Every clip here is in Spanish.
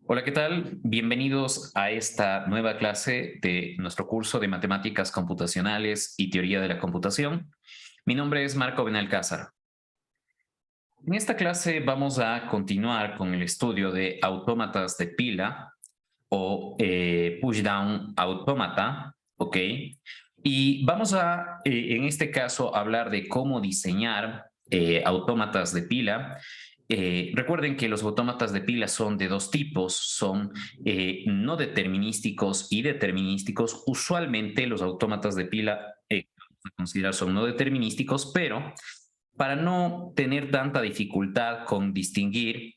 Hola, ¿qué tal? Bienvenidos a esta nueva clase de nuestro curso de Matemáticas Computacionales y Teoría de la Computación. Mi nombre es Marco Benalcázar. En esta clase vamos a continuar con el estudio de autómatas de pila o pushdown automata, ¿ok? Y vamos a, en este caso, hablar de cómo diseñar autómatas de pila. Recuerden que los autómatas de pila son de dos tipos, son no determinísticos y determinísticos. Usualmente los autómatas de pila vamos a considerar son no determinísticos, pero para no tener tanta dificultad con distinguir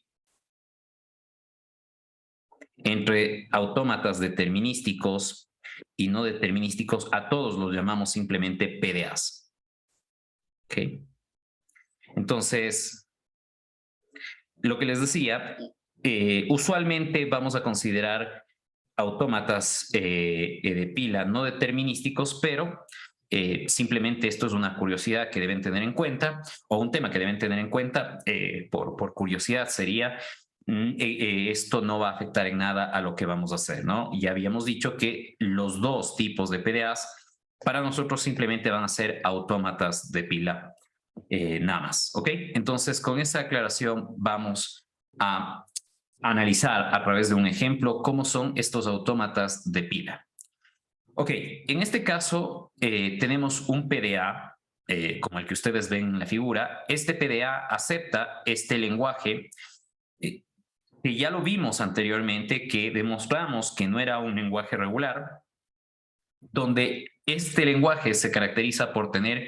entre autómatas determinísticos y no determinísticos, a todos los llamamos simplemente PDAs. ¿Okay? Entonces, lo que les decía, usualmente vamos a considerar autómatas de pila no determinísticos, pero simplemente esto es una curiosidad que deben tener en cuenta, o un tema que deben tener en cuenta por curiosidad sería, esto no va a afectar en nada a lo que vamos a hacer, ¿no? Ya habíamos dicho que los dos tipos de PDAs para nosotros simplemente van a ser autómatas de pila, nada más, ¿ok? Entonces, con esa aclaración vamos a analizar a través de un ejemplo cómo son estos autómatas de pila. Ok, en este caso tenemos un PDA, como el que ustedes ven en la figura. Este PDA acepta este lenguaje que ya lo vimos anteriormente, que demostramos que no era un lenguaje regular, donde este lenguaje se caracteriza por tener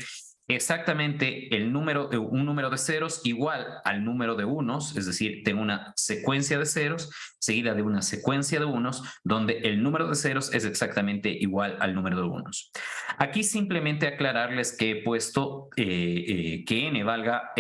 exactamente un número de ceros igual al número de unos, es decir, tengo una secuencia de ceros seguida de una secuencia de unos, donde el número de ceros es exactamente igual al número de unos. Aquí simplemente aclararles que he puesto que n valga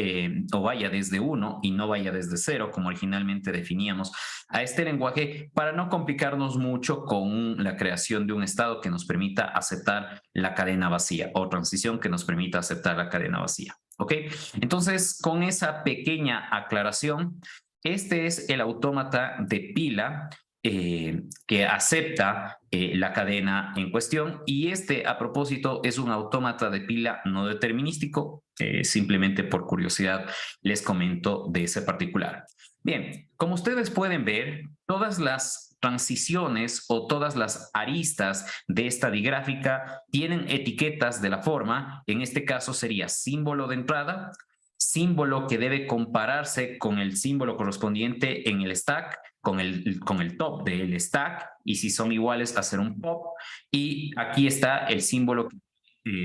o vaya desde 1 y no vaya desde 0, como originalmente definíamos a este lenguaje, para no complicarnos mucho con la creación de un estado que nos permita aceptar la cadena vacía, o transición que nos permita aceptar la cadena vacía. ¿Ok? Entonces, con esa pequeña aclaración, este es el autómata de pila que acepta la cadena en cuestión, y este, a propósito, es un autómata de pila no determinístico. Simplemente por curiosidad les comento de ese particular. Bien, como ustedes pueden ver, todas las transiciones o todas las aristas de esta digráfica tienen etiquetas de la forma. En este caso sería símbolo de entrada, símbolo que debe compararse con el símbolo correspondiente en el stack, con el top del stack, y si son iguales hacer un pop, y aquí está el símbolo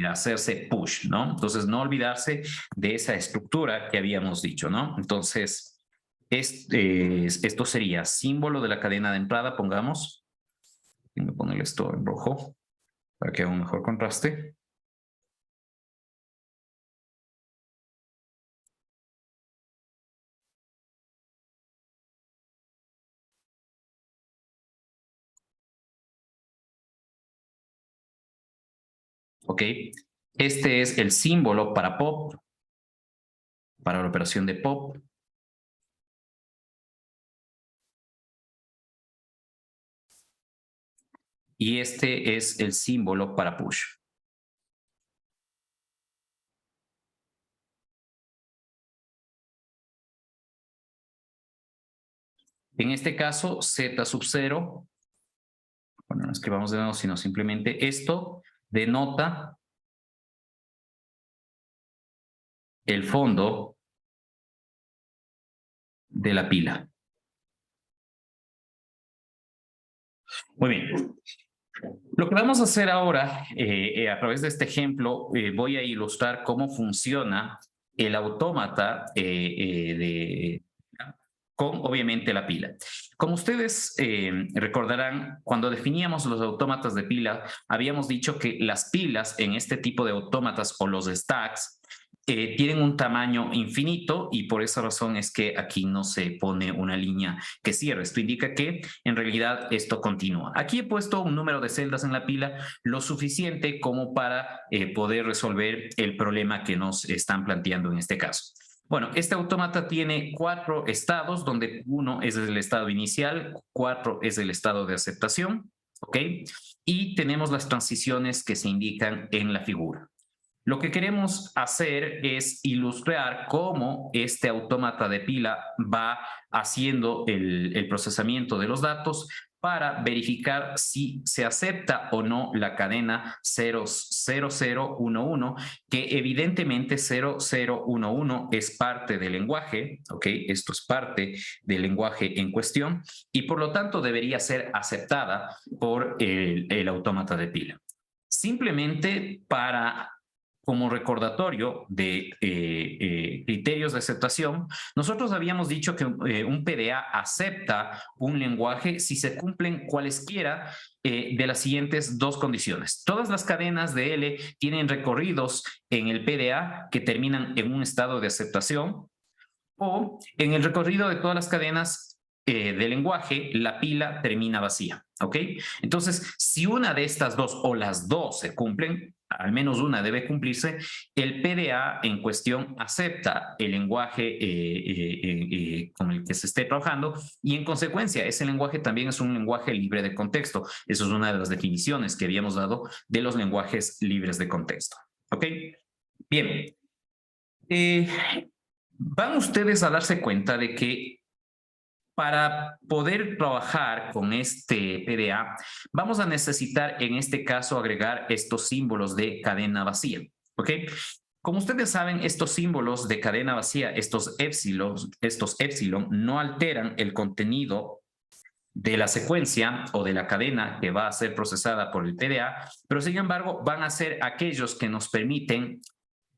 hacerse push, ¿no? Entonces no olvidarse de esa estructura que habíamos dicho, ¿no? Entonces esto sería símbolo de la cadena de entrada, pongamos. Voy a ponerle esto en rojo para que haga un mejor contraste. Ok, este es el símbolo para pop, para la operación de pop. Y este es el símbolo para push. En este caso, Z sub 0, bueno, no escribamos de nuevo, sino simplemente esto denota el fondo de la pila. Muy bien. Lo que vamos a hacer ahora, a través de este ejemplo, voy a ilustrar cómo funciona el autómata con, obviamente, la pila. Como ustedes recordarán, cuando definíamos los autómatas de pila, habíamos dicho que las pilas en este tipo de autómatas o los stacks tienen un tamaño infinito, y por esa razón es que aquí no se pone una línea que cierre. Esto indica que en realidad esto continúa. Aquí he puesto un número de celdas en la pila lo suficiente como para poder resolver el problema que nos están planteando en este caso. Bueno, este autómata tiene 4 estados, donde 1 es el estado inicial, 4 es el estado de aceptación, ¿ok? Y tenemos las transiciones que se indican en la figura. Lo que queremos hacer es ilustrar cómo este autómata de pila va haciendo el procesamiento de los datos para verificar si se acepta o no la cadena 0011, que evidentemente 0011 es parte del lenguaje, ¿ok? Esto es parte del lenguaje en cuestión y por lo tanto debería ser aceptada por el autómata de pila. Simplemente para como recordatorio de criterios de aceptación, nosotros habíamos dicho que un PDA acepta un lenguaje si se cumplen cualesquiera de las siguientes 2 condiciones. Todas las cadenas de L tienen recorridos en el PDA que terminan en un estado de aceptación, o en el recorrido de todas las cadenas de lenguaje, la pila termina vacía, ¿ok? Entonces, si una de estas 2 o las 2 se cumplen, al menos una debe cumplirse, el PDA en cuestión acepta el lenguaje con el que se esté trabajando y en consecuencia ese lenguaje también es un lenguaje libre de contexto. Eso es una de las definiciones que habíamos dado de los lenguajes libres de contexto, ¿ok? Bien. Van ustedes a darse cuenta de que para poder trabajar con este PDA, vamos a necesitar en este caso agregar estos símbolos de cadena vacía, ¿ok? Como ustedes saben, estos símbolos de cadena vacía, estos epsilon, no alteran el contenido de la secuencia o de la cadena que va a ser procesada por el PDA, pero sin embargo van a ser aquellos que nos permiten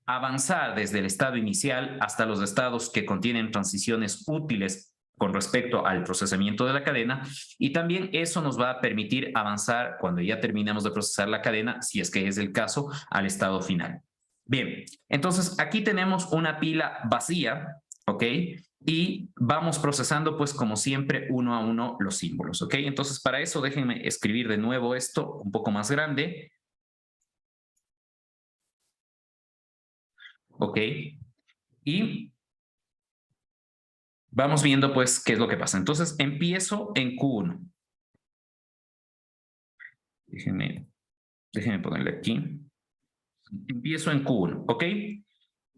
avanzar desde el estado inicial hasta los estados que contienen transiciones útiles con respecto al procesamiento de la cadena y también eso nos va a permitir avanzar cuando ya terminamos de procesar la cadena, si es que es el caso, al estado final. Bien, entonces aquí tenemos una pila vacía, ¿ok? Y vamos procesando pues como siempre uno a uno los símbolos, ¿ok? Entonces para eso déjenme escribir de nuevo esto un poco más grande. ¿Ok? Y vamos viendo pues qué es lo que pasa. Entonces empiezo en Q1. Déjenme ponerle aquí. Empiezo en Q1, ¿ok?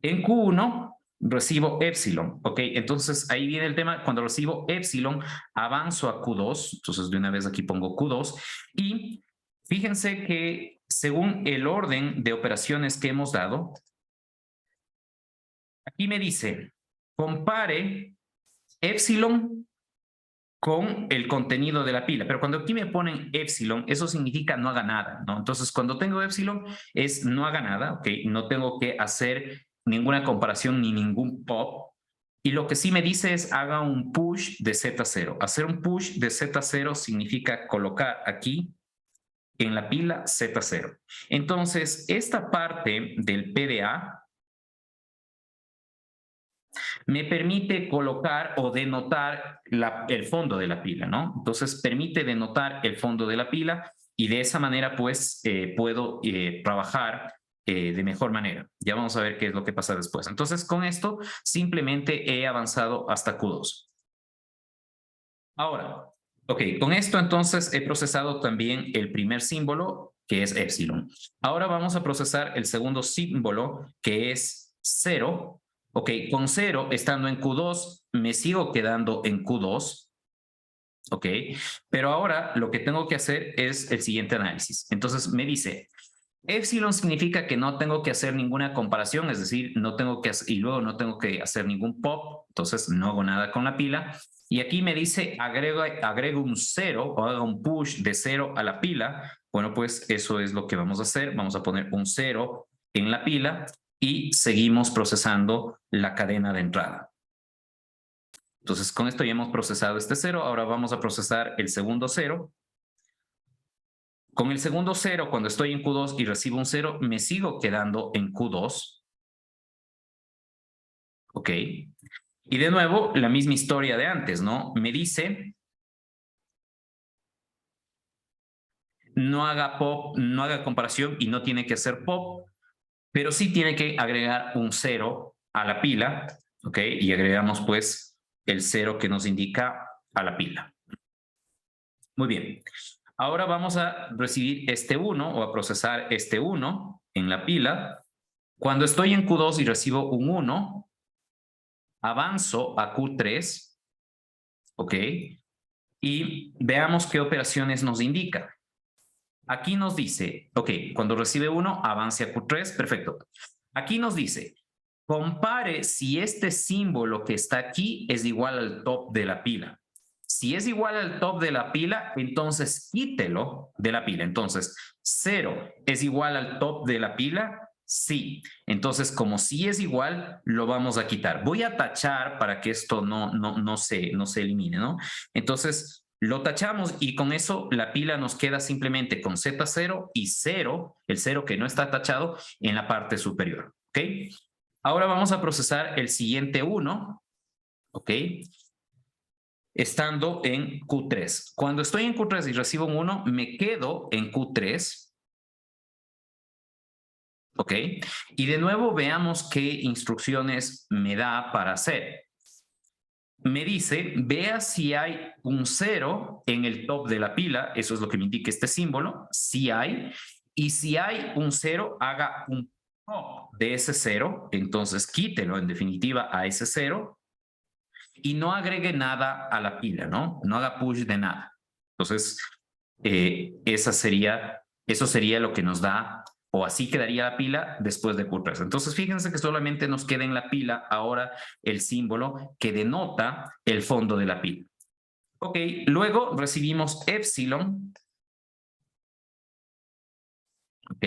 En Q1 recibo epsilon, ¿ok? Entonces ahí viene el tema, cuando recibo epsilon avanzo a Q2, entonces de una vez aquí pongo Q2 y fíjense que según el orden de operaciones que hemos dado, aquí me dice, compare epsilon con el contenido de la pila. Pero cuando aquí me ponen epsilon, eso significa no haga nada, ¿no? Entonces, cuando tengo epsilon es no haga nada, ¿ok? No tengo que hacer ninguna comparación ni ningún pop. Y lo que sí me dice es haga un push de Z0. Hacer un push de Z0 significa colocar aquí en la pila Z0. Entonces, esta parte del PDA me permite colocar o denotar el fondo de la pila, ¿no? Entonces permite denotar el fondo de la pila y de esa manera pues puedo trabajar de mejor manera. Ya vamos a ver qué es lo que pasa después. Entonces con esto simplemente he avanzado hasta Q2. Ahora, ok, con esto entonces he procesado también el primer símbolo que es epsilon. Ahora vamos a procesar el segundo símbolo que es 0. Ok, con 0 estando en Q2 me sigo quedando en Q2. Ok, pero ahora lo que tengo que hacer es el siguiente análisis. Entonces me dice, epsilon significa que no tengo que hacer ninguna comparación, es decir, no tengo que hacer, y luego no tengo que hacer ningún pop, entonces no hago nada con la pila. Y aquí me dice agrego un 0 o haga un push de 0 a la pila. Bueno, pues eso es lo que vamos a hacer. Vamos a poner un 0 en la pila y seguimos procesando la cadena de entrada. Entonces con esto ya hemos procesado este 0, ahora vamos a procesar el segundo 0. Con el segundo 0, cuando estoy en Q2 y recibo un 0, me sigo quedando en Q2. ¿Ok? Y de nuevo, la misma historia de antes, ¿no? Me dice, no haga pop, no haga comparación y no tiene que hacer pop, pero sí tiene que agregar un 0 a la pila, ¿ok? Y agregamos pues el 0 que nos indica a la pila. Muy bien. Ahora vamos a recibir este 1 o a procesar este 1 en la pila. Cuando estoy en Q2 y recibo un 1, avanzo a Q3, ¿ok? Y veamos qué operaciones nos indica. Aquí nos dice, ok, cuando recibe 1, avance a Q3, perfecto. Aquí nos dice, compare si este símbolo que está aquí es igual al top de la pila. Si es igual al top de la pila, entonces quítelo de la pila. Entonces, 0 es igual al top de la pila, sí. Entonces, como sí es igual, lo vamos a quitar. Voy a tachar para que esto no se elimine, ¿no? Entonces, lo tachamos y con eso la pila nos queda simplemente con Z0 y 0, el 0 que no está tachado, en la parte superior, ¿ok? Ahora vamos a procesar el siguiente 1, ¿ok? Estando en Q3. Cuando estoy en Q3 y recibo un 1, me quedo en Q3, ¿ok? Y de nuevo veamos qué instrucciones me da para hacer. Me dice, vea si hay un 0 en el top de la pila, eso es lo que me indica este símbolo, si hay, y si hay un 0, haga un pop de ese 0, entonces quítelo en definitiva a ese 0, y no agregue nada a la pila, ¿no? No haga push de nada. Entonces, eso sería lo que nos da, o así quedaría la pila después de Q3. Entonces, fíjense que solamente nos queda en la pila ahora el símbolo que denota el fondo de la pila. Ok, luego recibimos epsilon. Ok,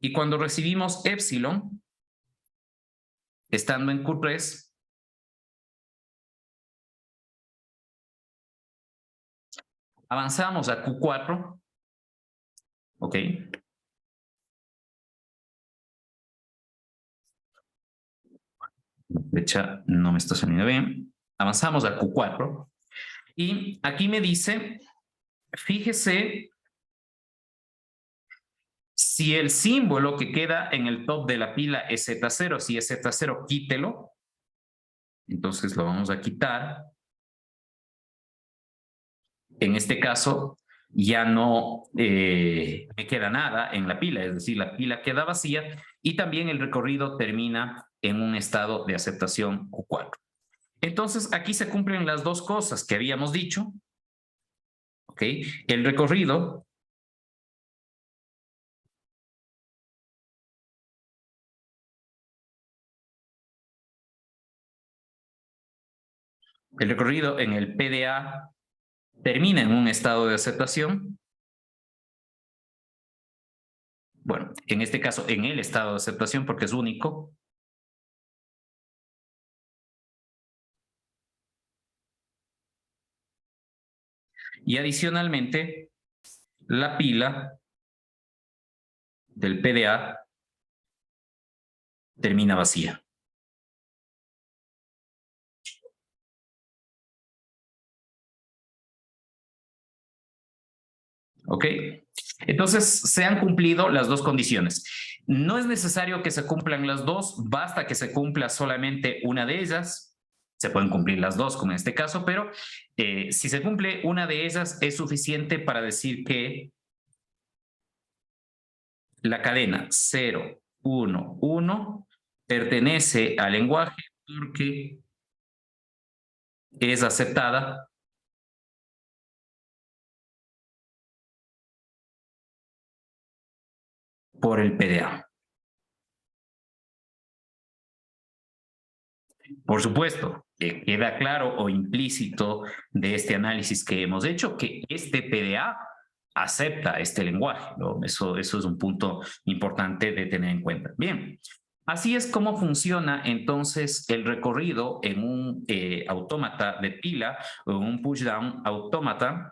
y cuando recibimos epsilon, estando en Q3, avanzamos a Q4, ¿ok? Fecha no me está saliendo bien. Avanzamos a Q4 y aquí me dice, fíjese si el símbolo que queda en el top de la pila es Z0, si es Z0, quítelo. Entonces lo vamos a quitar. En este caso, ya no me queda nada en la pila, es decir, la pila queda vacía y también el recorrido termina en un estado de aceptación Q4. Entonces, aquí se cumplen las dos cosas que habíamos dicho. ¿Ok? El recorrido en el PDA termina en un estado de aceptación. Bueno, en este caso, en el estado de aceptación porque es único. Y adicionalmente, la pila del PDA termina vacía. ¿Ok? Entonces, se han cumplido las dos condiciones. No es necesario que se cumplan las dos, basta que se cumpla solamente una de ellas. Se pueden cumplir las dos, como en este caso, pero si se cumple una de ellas es suficiente para decir que la cadena 0, 1, 1 pertenece al lenguaje porque es aceptada por el PDA. Por supuesto, queda claro o implícito de este análisis que hemos hecho que este PDA acepta este lenguaje, ¿no? Eso es un punto importante de tener en cuenta. Bien, así es como funciona entonces el recorrido en un autómata de pila o en un pushdown autómata.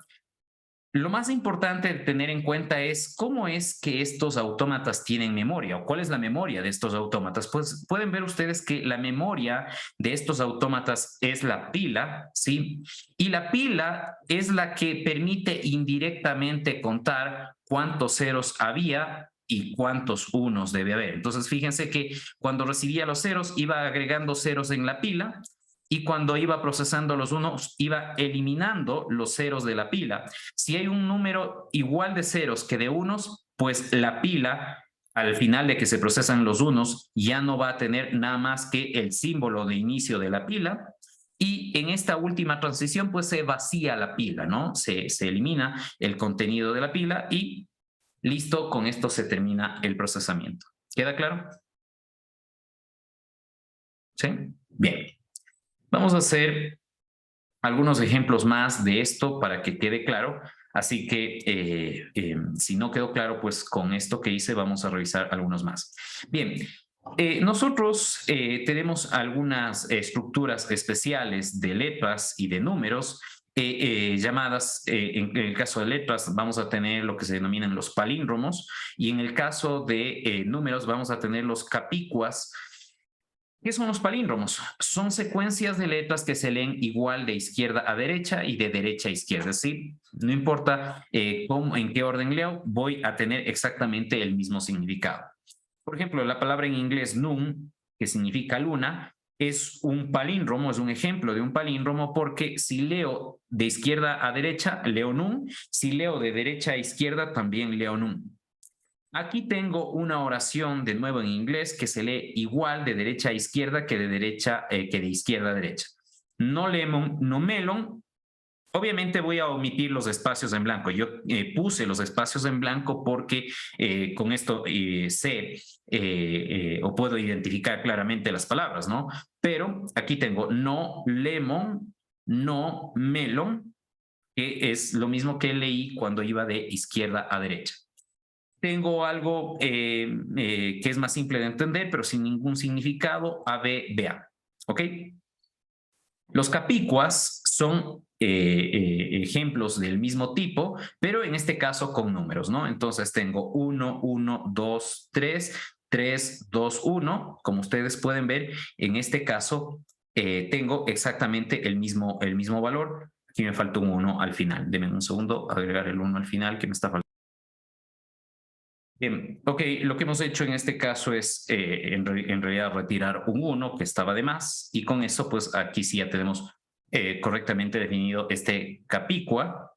Lo más importante de tener en cuenta es cómo es que estos autómatas tienen memoria o cuál es la memoria de estos autómatas. Pues pueden ver ustedes que la memoria de estos autómatas es la pila, ¿sí? Y la pila es la que permite indirectamente contar cuántos ceros había y cuántos unos debe haber. Entonces, fíjense que cuando recibía los ceros, iba agregando ceros en la pila, y cuando iba procesando los unos, iba eliminando los ceros de la pila. Si hay un número igual de ceros que de unos, pues la pila, al final de que se procesan los unos, ya no va a tener nada más que el símbolo de inicio de la pila, y en esta última transición pues se vacía la pila, ¿no? Se elimina el contenido de la pila y listo, con esto se termina el procesamiento. ¿Queda claro? ¿Sí? Bien. Vamos a hacer algunos ejemplos más de esto para que quede claro. Así que si no quedó claro, pues con esto que hice vamos a revisar algunos más. Bien, nosotros tenemos algunas estructuras especiales de letras y de números llamadas, en el caso de letras vamos a tener lo que se denominan los palíndromos, y en el caso de números vamos a tener los capicuas. ¿Qué son los palíndromos? Son secuencias de letras que se leen igual de izquierda a derecha y de derecha a izquierda. Es decir, no importa en qué orden leo, voy a tener exactamente el mismo significado. Por ejemplo, la palabra en inglés noon, que significa luna, es un palíndromo, es un ejemplo de un palíndromo, porque si leo de izquierda a derecha, leo noon. Si leo de derecha a izquierda, también leo noon. Aquí tengo una oración de nuevo en inglés que se lee igual de derecha a izquierda que de izquierda a derecha. No lemon, no melon. Obviamente voy a omitir los espacios en blanco. Yo puse los espacios en blanco porque con esto sé o puedo identificar claramente las palabras, ¿no? Pero aquí tengo no lemon, no melon, que es lo mismo que leí cuando iba de izquierda a derecha. Tengo algo que es más simple de entender, pero sin ningún significado, A, B, B, A. ¿Ok? Los capicuas son ejemplos del mismo tipo, pero en este caso con números, ¿no? Entonces tengo 1, 1, 2, 3, 3, 2, 1. Como ustedes pueden ver, en este caso tengo exactamente el mismo valor. Aquí me falta un 1 al final. Denme un segundo, agregar el 1 al final que me está faltando. Bien, ok, lo que hemos hecho en este caso es en realidad retirar un 1 que estaba de más, y con eso pues aquí sí ya tenemos correctamente definido este capicua.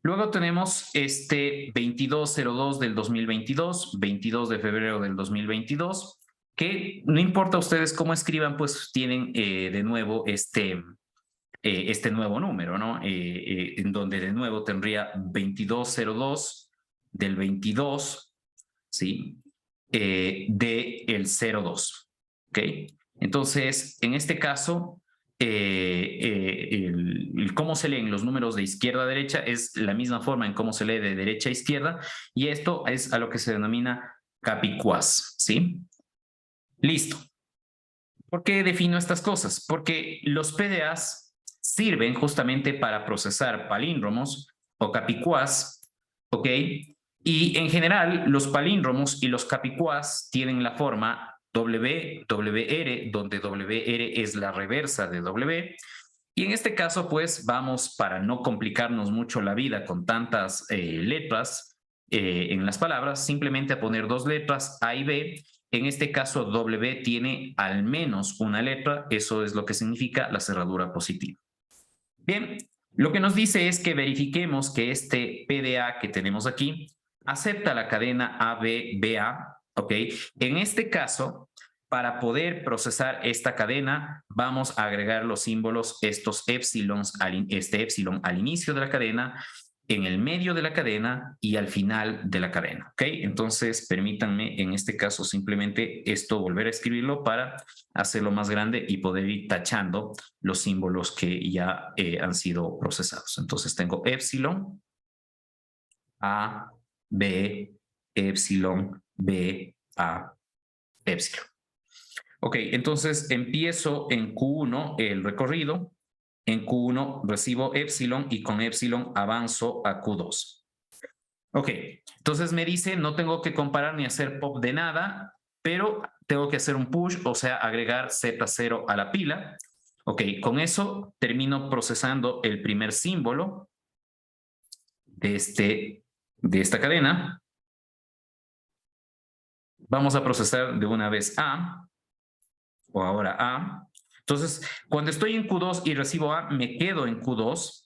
Luego tenemos este 2202 del 2022, 22 de febrero del 2022, que no importa ustedes cómo escriban, pues tienen de nuevo este nuevo número, ¿no? En donde de nuevo tendría 2202 del 22, ¿sí? De el 02, ¿ok? Entonces, en este caso, cómo se leen los números de izquierda a derecha es la misma forma en cómo se lee de derecha a izquierda, y esto es a lo que se denomina capicuas, ¿sí? Listo. ¿Por qué defino estas cosas? Porque los PDAs sirven justamente para procesar palíndromos o capicuas, ¿ok? Y en general, los palíndromos y los capicuas tienen la forma W, WR, donde WR es la reversa de W. Y en este caso, pues vamos, para no complicarnos mucho la vida con tantas letras en las palabras, simplemente a poner dos letras, A y B. En este caso, W tiene al menos una letra, eso es lo que significa la cerradura positiva. Bien, lo que nos dice es que verifiquemos que este PDA que tenemos aquí acepta la cadena ABBA, ¿ok? En este caso, para poder procesar esta cadena, vamos a agregar los símbolos, estos épsilons, este épsilon al inicio de la cadena, en el medio de la cadena y al final de la cadena, ¿ok? Entonces, permítanme en este caso simplemente esto volver a escribirlo para hacerlo más grande y poder ir tachando los símbolos que ya han sido procesados. Entonces tengo épsilon, A, B, épsilon, B, A, épsilon. Ok, entonces empiezo en Q1 el recorrido. En Q1 recibo épsilon y con épsilon avanzo a Q2. Ok, entonces me dice no tengo que comparar ni hacer pop de nada, pero tengo que hacer un push, o sea, agregar Z0 a la pila. Ok, con eso termino procesando el primer símbolo de esta cadena. Vamos a procesar de una vez A, o ahora A. Entonces, cuando estoy en Q2 y recibo A, me quedo en Q2.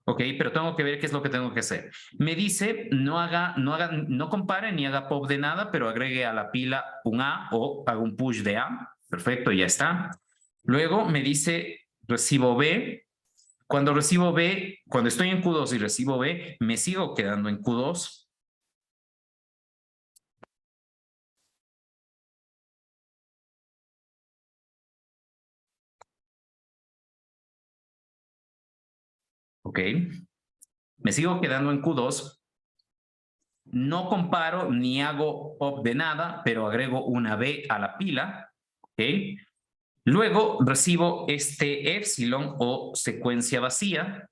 Ok, pero tengo que ver qué es lo que tengo que hacer. Me dice, no compare ni haga pop de nada, pero agregue a la pila un A o haga un push de A. Perfecto, ya está. Luego me dice, recibo B. Cuando recibo B, cuando estoy en Q2 y recibo B, me sigo quedando en Q2. Ok, me sigo quedando en Q2. No comparo ni hago pop de nada, pero agrego una B a la pila. Ok. Luego recibo este epsilon o secuencia vacía.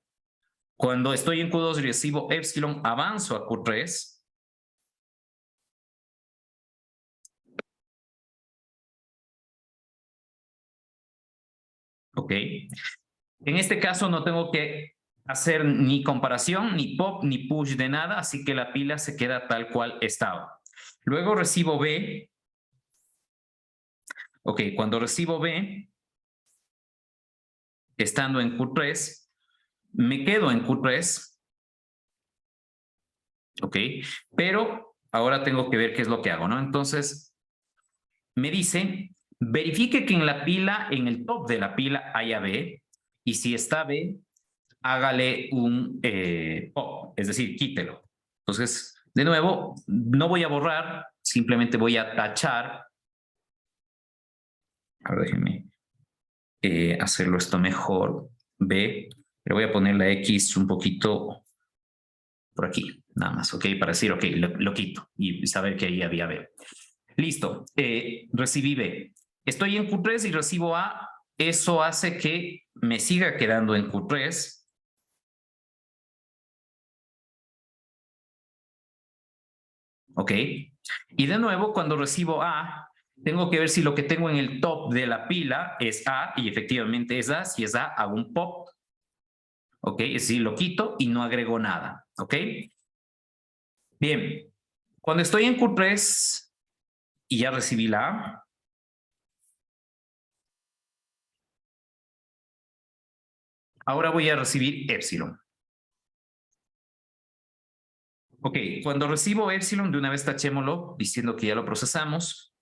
Cuando estoy en Q2 y recibo epsilon, avanzo a Q3. Ok. En este caso no tengo que hacer ni comparación, ni pop, ni push de nada, así que la pila se queda tal cual estaba. Luego recibo B. Ok, cuando recibo B, estando en Q3, me quedo en Q3. Ok, pero ahora tengo que ver qué es lo que hago, ¿no? Entonces, me dice, verifique que en la pila, en el top de la pila haya B, y si está B, hágale un pop, es decir, quítelo. Entonces, de nuevo, no voy a borrar, simplemente voy a tachar. A ver, déjenme hacerlo esto mejor. B, le voy a poner la X un poquito por aquí, nada más, ¿ok? Para decir, ok, lo quito y saber que ahí había B. Listo, recibí B. Estoy en Q3 y recibo A. Eso hace que me siga quedando en Q3. ¿Ok? Y de nuevo, cuando recibo A, tengo que ver si lo que tengo en el top de la pila es A, y efectivamente es A. Si es A, hago un pop. ¿Ok? Es decir, lo quito y no agrego nada. ¿Ok? Bien. Cuando estoy en Q3 y ya recibí la A, ahora voy a recibir epsilon. Ok, cuando recibo epsilon, de una vez tachémoslo diciendo que ya lo procesamos.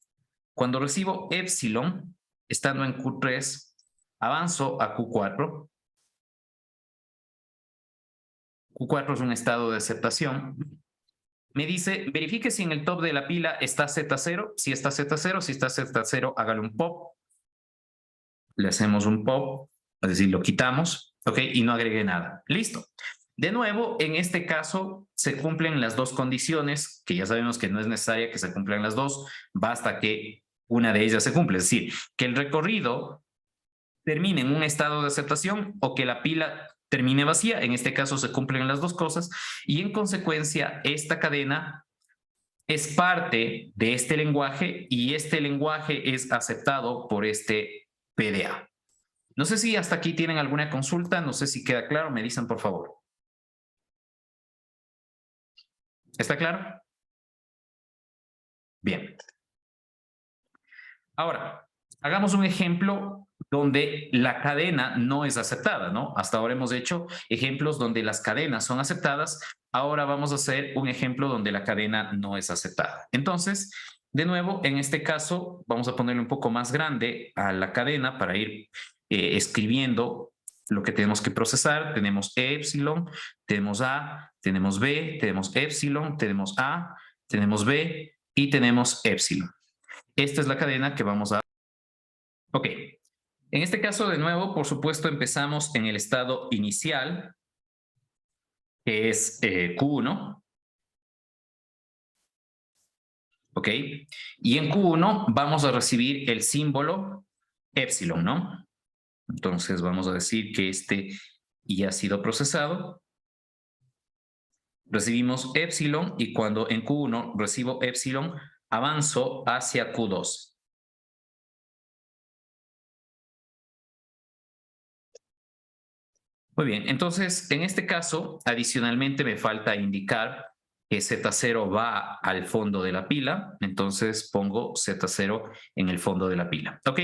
Cuando recibo epsilon, estando en Q3, avanzo a Q4. Q4 es un estado de aceptación. Me dice, verifique si en el top de la pila está Z0. Si está Z0, si está Z0, hágale un pop. Le hacemos un pop, es decir, lo quitamos, ¿ok? Y no agregue nada. Listo. De nuevo, en este caso, se cumplen las dos condiciones, que ya sabemos que no es necesaria que se cumplan las dos, basta que una de ellas se cumple. Es decir, que el recorrido termine en un estado de aceptación o que la pila termine vacía. En este caso se cumplen las dos cosas y en consecuencia esta cadena es parte de este lenguaje y este lenguaje es aceptado por este PDA. No sé si hasta aquí tienen alguna consulta, no sé si queda claro, me dicen por favor. ¿Está claro? Bien. Ahora, hagamos un ejemplo donde la cadena no es aceptada, ¿no? Hasta ahora hemos hecho ejemplos donde las cadenas son aceptadas. Ahora vamos a hacer un ejemplo donde la cadena no es aceptada. Entonces, de nuevo, en este caso, vamos a ponerle un poco más grande a la cadena para ir escribiendo lo que tenemos que procesar. Tenemos epsilon, tenemos A, tenemos B, tenemos epsilon, tenemos A, tenemos B y tenemos epsilon. Esta es la cadena que vamos a... Ok. En este caso, de nuevo, por supuesto, empezamos en el estado inicial, que es Q1. Ok. Y en Q1 vamos a recibir el símbolo epsilon, ¿no? Entonces vamos a decir que este ya ha sido procesado. Recibimos epsilon y cuando en Q1 recibo epsilon, avanzo hacia Q2. Muy bien, entonces en este caso, adicionalmente me falta indicar que Z0 va al fondo de la pila, entonces pongo Z0 en el fondo de la pila. ¿Ok?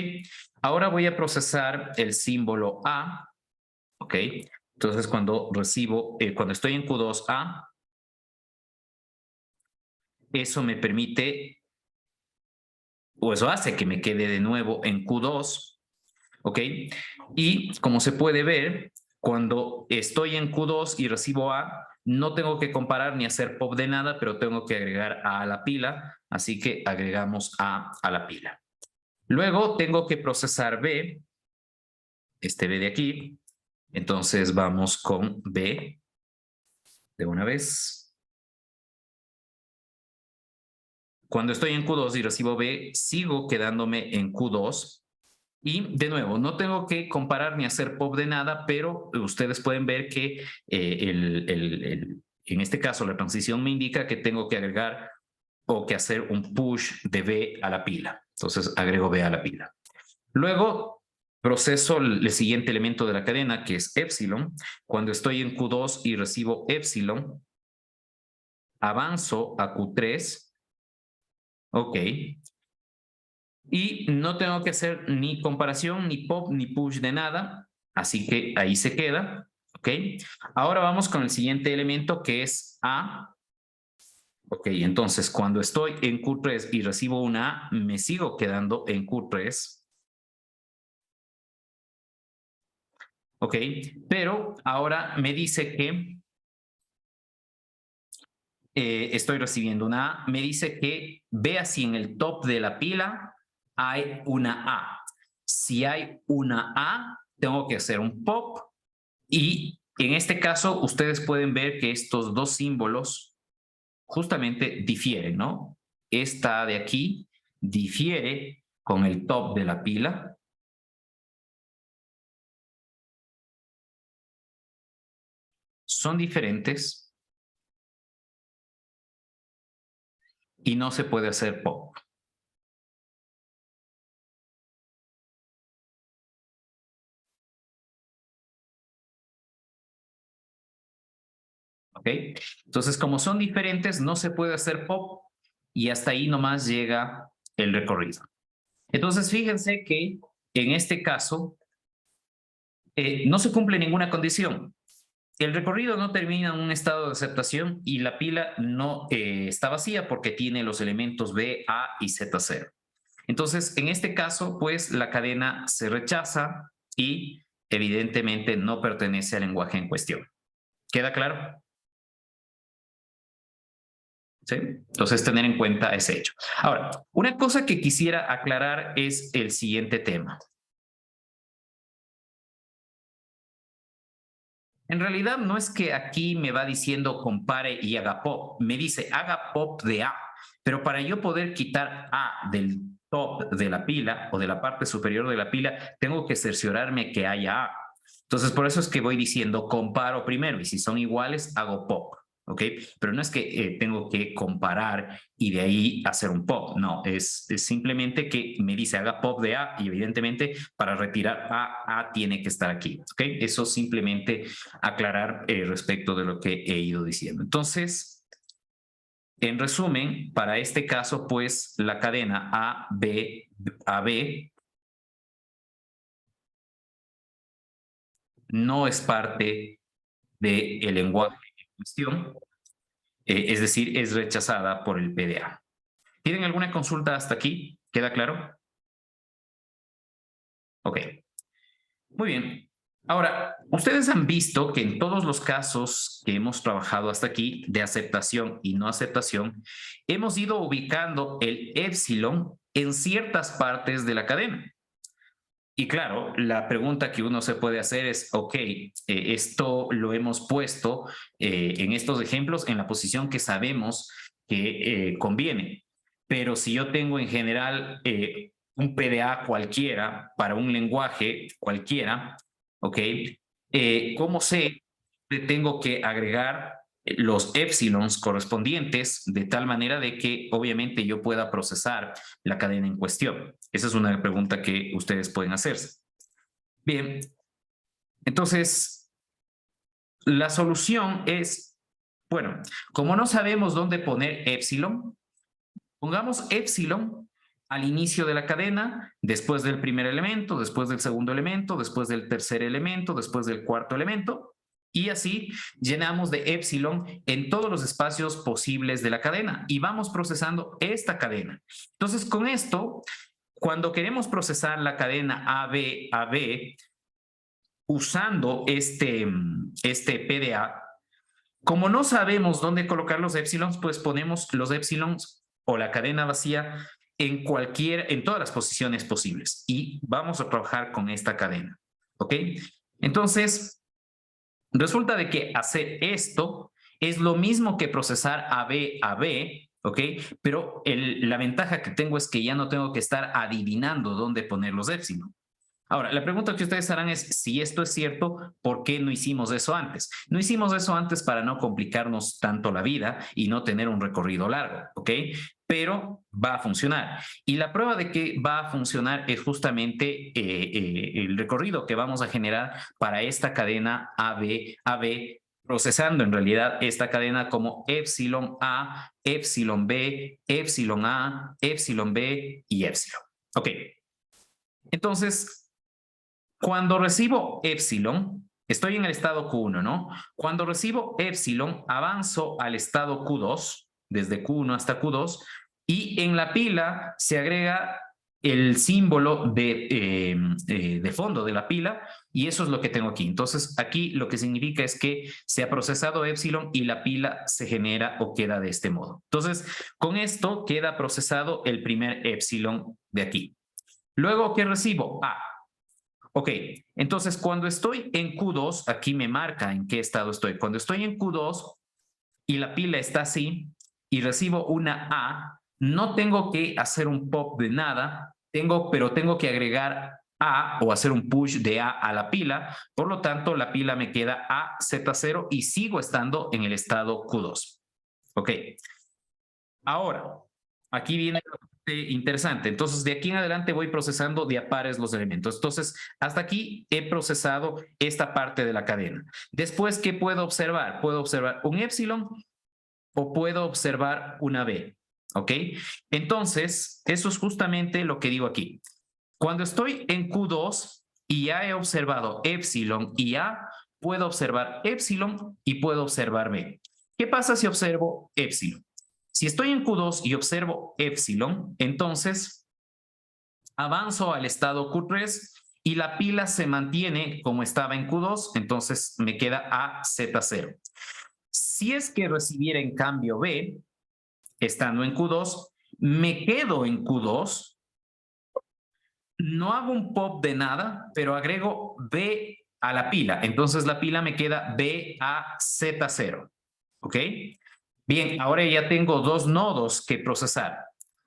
Ahora voy a procesar el símbolo A. ¿Ok? Entonces cuando estoy en Q2A, eso me permite, o eso hace que me quede de nuevo en Q2. ¿Ok? Y como se puede ver, cuando estoy en Q2 y recibo A, no tengo que comparar ni hacer pop de nada, pero tengo que agregar A a la pila, así que agregamos A a la pila. Luego tengo que procesar B, este B de aquí, entonces vamos con B de una vez. Cuando estoy en Q2 y recibo B, sigo quedándome en Q2. Y de nuevo, no tengo que comparar ni hacer pop de nada, pero ustedes pueden ver que en este caso la transición me indica que tengo que agregar o que hacer un push de B a la pila. Entonces agrego B a la pila. Luego proceso el siguiente elemento de la cadena, que es epsilon. Cuando estoy en Q2 y recibo epsilon, avanzo a Q3. Ok. Y no tengo que hacer ni comparación, ni pop, ni push de nada. Así que ahí se queda. ¿Ok? Ahora vamos con el siguiente elemento que es A. Ok, entonces cuando estoy en Q3 y recibo una A, me sigo quedando en Q3. Ok, pero ahora me dice que estoy recibiendo una A. Me dice que vea si en el top de la pila hay una A. Si hay una A, tengo que hacer un pop. Y en este caso, ustedes pueden ver que estos dos símbolos justamente difieren, ¿no? Esta de aquí difiere con el top de la pila. Son diferentes y no se puede hacer pop. ¿Ok? Entonces, como son diferentes, no se puede hacer pop y hasta ahí nomás llega el recorrido. Entonces, fíjense que en este caso no se cumple ninguna condición. El recorrido no termina en un estado de aceptación y la pila no está vacía porque tiene los elementos B, A y Z0. Entonces, en este caso, pues la cadena se rechaza y evidentemente no pertenece al lenguaje en cuestión. ¿Queda claro? ¿Sí? Entonces, tener en cuenta ese hecho. Ahora, una cosa que quisiera aclarar es el siguiente tema. En realidad no es que aquí me va diciendo compare y haga pop, me dice haga pop de A, pero para yo poder quitar A del top de la pila o de la parte superior de la pila, tengo que cerciorarme que haya A. Entonces por eso es que voy diciendo comparo primero y si son iguales hago pop. ¿Ok? Pero no es que tengo que comparar y de ahí hacer un pop, no, es simplemente que me dice haga pop de A y evidentemente para retirar A tiene que estar aquí, ¿ok? Eso simplemente aclarar respecto de lo que he ido diciendo. Entonces, en resumen, para este caso, pues la cadena AB no es parte del lenguaje en cuestión, es decir, es rechazada por el PDA. ¿Tienen alguna consulta hasta aquí? ¿Queda claro? Ok, muy bien. Ahora, ustedes han visto que en todos los casos que hemos trabajado hasta aquí de aceptación y no aceptación, hemos ido ubicando el épsilon en ciertas partes de la cadena. Y claro, la pregunta que uno se puede hacer es, ok, esto lo hemos puesto en estos ejemplos en la posición que sabemos que conviene. Pero si yo tengo en general un PDA cualquiera para un lenguaje cualquiera, ok, ¿cómo sé que tengo que agregar los épsilons correspondientes de tal manera de que obviamente yo pueda procesar la cadena en cuestión? Esa es una pregunta que ustedes pueden hacerse. Bien, entonces la solución es Bueno, como no sabemos dónde poner epsilon, pongamos epsilon al inicio de la cadena, después del primer elemento, después del segundo elemento, después del tercer elemento, después del cuarto elemento, y así llenamos de epsilon en todos los espacios posibles de la cadena y vamos procesando esta cadena. Entonces, con esto, cuando queremos procesar la cadena AB, usando este PDA, como no sabemos dónde colocar los épsilons, pues ponemos los épsilons o la cadena vacía en todas las posiciones posibles y vamos a trabajar con esta cadena, ¿ok? Entonces, resulta de que hacer esto es lo mismo que procesar AB, ¿ok? Pero la ventaja que tengo es que ya no tengo que estar adivinando dónde poner los épsilon. Ahora, la pregunta que ustedes harán es, si esto es cierto, ¿por qué no hicimos eso antes? No hicimos eso antes para no complicarnos tanto la vida y no tener un recorrido largo, ¿ok? Pero va a funcionar. Y la prueba de que va a funcionar es justamente el recorrido que vamos a generar para esta cadena AB, procesando en realidad esta cadena como epsilon A, epsilon B, epsilon A, epsilon B y epsilon. Ok, entonces cuando recibo epsilon, estoy en el estado Q1, ¿no? Cuando recibo epsilon, avanzo al estado Q2, desde Q1 hasta Q2, y en la pila se agrega el símbolo de fondo de la pila, y eso es lo que tengo aquí. Entonces, aquí lo que significa es que se ha procesado epsilon y la pila se genera o queda de este modo. Entonces, con esto queda procesado el primer epsilon de aquí. Luego, ¿qué recibo? A. Ok, entonces cuando estoy en Q2, aquí me marca en qué estado estoy. Cuando estoy en Q2 y la pila está así y recibo una A, no tengo que hacer un pop de nada, pero tengo que agregar A o hacer un push de A la pila. Por lo tanto, la pila me queda A, Z0 y sigo estando en el estado Q2. Ok, ahora, aquí viene lo interesante. Entonces, de aquí en adelante voy procesando de a pares los elementos. Entonces, hasta aquí he procesado esta parte de la cadena. Después, ¿qué puedo observar? Puedo observar un epsilon o puedo observar una B. ¿Ok? Entonces, eso es justamente lo que digo aquí. Cuando estoy en Q2 y ya he observado epsilon y A, puedo observar epsilon y puedo observar B. ¿Qué pasa si observo epsilon? Si estoy en Q2 y observo epsilon, entonces avanzo al estado Q3 y la pila se mantiene como estaba en Q2, entonces me queda AZ0. Si es que recibiera en cambio B, estando en Q2, me quedo en Q2, no hago un pop de nada, pero agrego B a la pila, entonces la pila me queda BAZ0, ¿ok? Bien, ahora ya tengo dos nodos que procesar.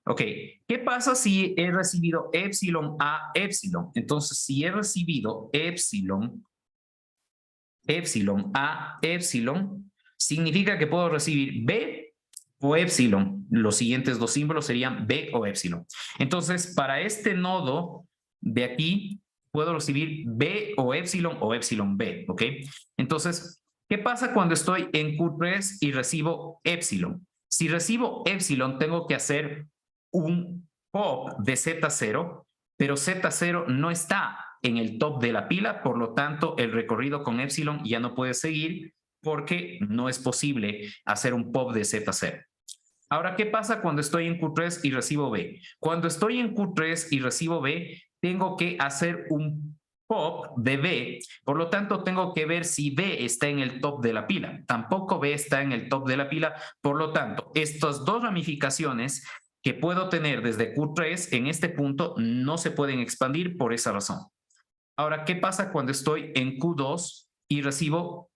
Ok, ¿qué pasa si he recibido epsilon a epsilon? Entonces, si he recibido epsilon a epsilon, significa que puedo recibir B o epsilon. Los siguientes dos símbolos serían B o epsilon. Entonces, para este nodo de aquí, puedo recibir B o epsilon B, ¿ok? Entonces, ¿qué pasa cuando estoy en Q3 y recibo epsilon? Si recibo epsilon, tengo que hacer un pop de Z0, pero Z0 no está en el top de la pila, por lo tanto, el recorrido con epsilon ya no puede seguir porque no es posible hacer un pop de Z0. Ahora, ¿qué pasa cuando estoy en Q3 y recibo B? Cuando estoy en Q3 y recibo B, tengo que hacer un pop de B, por lo tanto tengo que ver si B está en el top de la pila. Tampoco B está en el top de la pila, por lo tanto, estas dos ramificaciones que puedo tener desde Q3 en este punto no se pueden expandir por esa razón. Ahora, ¿qué pasa cuando estoy en Q2 y recibo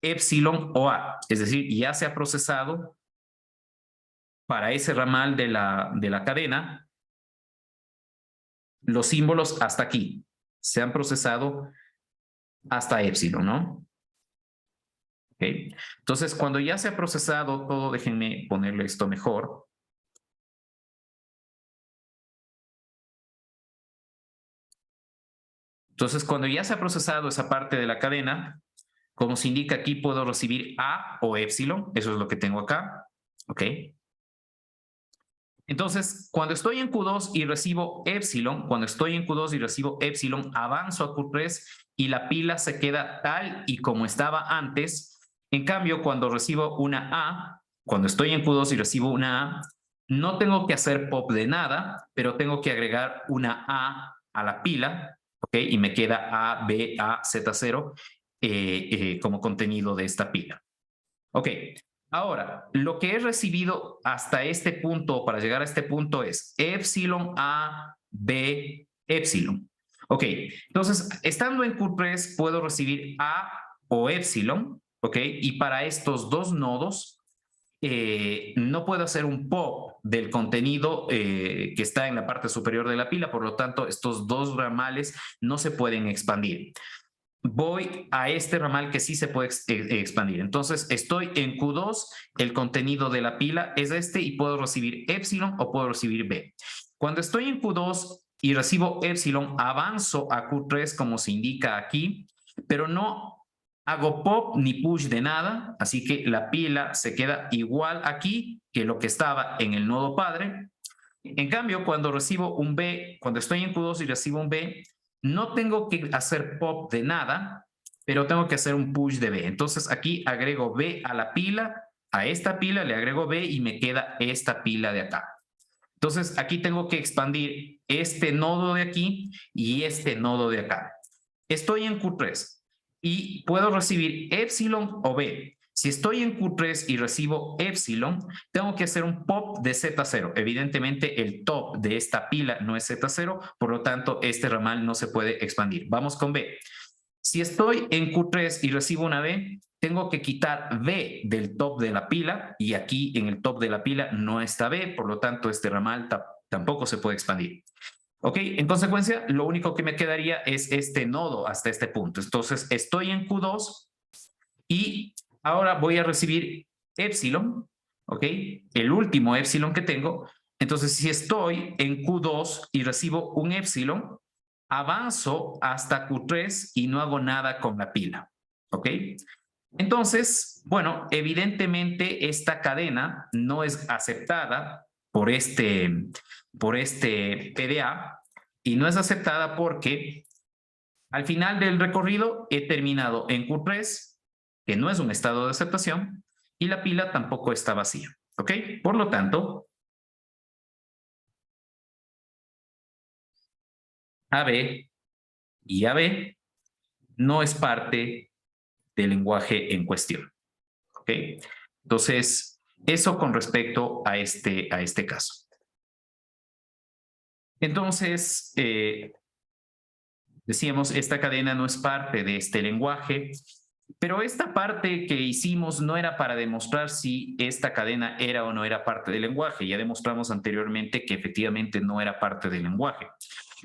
epsilon o A? Es decir, ya se ha procesado para ese ramal de la cadena los símbolos hasta aquí. Se han procesado hasta epsilon, ¿no? Okay. Entonces, cuando ya se ha procesado todo, déjenme ponerle esto mejor. Entonces, cuando ya se ha procesado esa parte de la cadena, como se indica aquí, puedo recibir A o épsilon. Eso es lo que tengo acá. ¿Ok? Entonces, cuando estoy en Q2 y recibo épsilon, avanzo a Q3 y la pila se queda tal y como estaba antes. En cambio, cuando recibo una A, cuando estoy en Q2 y recibo una A, no tengo que hacer pop de nada, pero tengo que agregar una a la pila, ¿ok? Y me queda A, B, A, Z0 como contenido de esta pila. Ok, ahora, lo que he recibido hasta este punto, para llegar a este punto, es épsilon A, B, épsilon. Ok, entonces, estando en Q3, puedo recibir A o épsilon, ok, y para estos dos nodos, no puedo hacer un pop del contenido que está en la parte superior de la pila, por lo tanto, estos dos ramales no se pueden expandir. Voy a este ramal que sí se puede expandir. Entonces, estoy en Q2, el contenido de la pila es este y puedo recibir épsilon o puedo recibir B. Cuando estoy en Q2 y recibo épsilon, avanzo a Q3 como se indica aquí, pero no hago pop ni push de nada, así que la pila se queda igual aquí que lo que estaba en el nodo padre. En cambio, cuando recibo un B, cuando estoy en Q2 y recibo un B, no tengo que hacer pop de nada, pero tengo que hacer un push de B. Entonces aquí agrego B a la pila, a esta pila le agrego B y me queda esta pila de acá. Entonces aquí tengo que expandir este nodo de aquí y este nodo de acá. Estoy en Q3 y puedo recibir épsilon o B. Si estoy en Q3 y recibo épsilon, tengo que hacer un pop de Z0. Evidentemente, el top de esta pila no es Z0, por lo tanto, este ramal no se puede expandir. Vamos con B. Si estoy en Q3 y recibo una B, tengo que quitar B del top de la pila y aquí en el top de la pila no está B, por lo tanto, este ramal tampoco se puede expandir. ¿Ok? En consecuencia, lo único que me quedaría es este nodo hasta este punto. Entonces, estoy en Q2 y ahora voy a recibir épsilon, ¿ok? El último épsilon que tengo. Entonces, si estoy en Q2 y recibo un épsilon, avanzo hasta Q3 y no hago nada con la pila, ¿ok? Entonces, bueno, evidentemente esta cadena no es aceptada por este PDA y no es aceptada porque al final del recorrido he terminado en Q3, que no es un estado de aceptación, y la pila tampoco está vacía, ¿ok? Por lo tanto, AB y AB no es parte del lenguaje en cuestión, ¿ok? Entonces, eso con respecto a este caso. Entonces, decíamos, esta cadena no es parte de este lenguaje, pero esta parte que hicimos no era para demostrar si esta cadena era o no era parte del lenguaje. Ya demostramos anteriormente que efectivamente no era parte del lenguaje.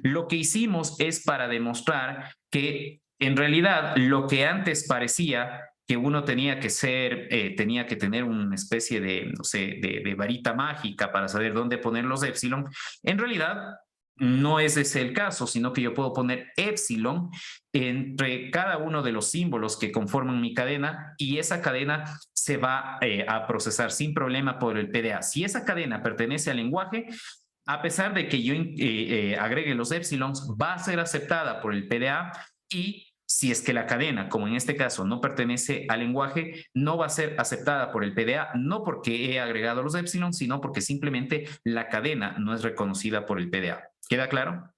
Lo que hicimos es para demostrar que en realidad lo que antes parecía que uno tenía que ser, tenía que tener una especie de, no sé, de varita mágica para saber dónde poner los épsilon, en realidad no es ese el caso, sino que yo puedo poner épsilon entre cada uno de los símbolos que conforman mi cadena y esa cadena se va a procesar sin problema por el PDA. Si esa cadena pertenece al lenguaje, a pesar de que yo agregue los épsilons, va a ser aceptada por el PDA y si es que la cadena, como en este caso, no pertenece al lenguaje, no va a ser aceptada por el PDA, no porque he agregado los épsilon, sino porque simplemente la cadena no es reconocida por el PDA. ¿Queda claro?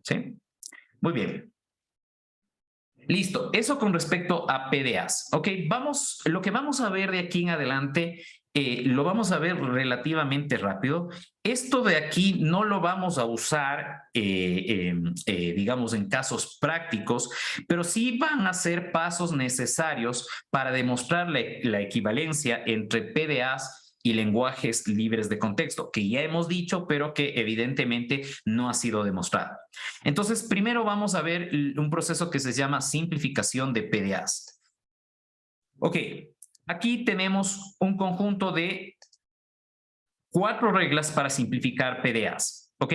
¿Sí? Muy bien. Listo, eso con respecto a PDAs. Ok, lo que vamos a ver de aquí en adelante, lo vamos a ver relativamente rápido. Esto de aquí no lo vamos a usar, digamos, en casos prácticos, pero sí van a ser pasos necesarios para demostrar la equivalencia entre PDAs y lenguajes libres de contexto, que ya hemos dicho, pero que evidentemente no ha sido demostrado. Entonces, primero vamos a ver un proceso que se llama simplificación de PDAs. Ok, aquí tenemos un conjunto de 4 reglas para simplificar PDAs. Ok,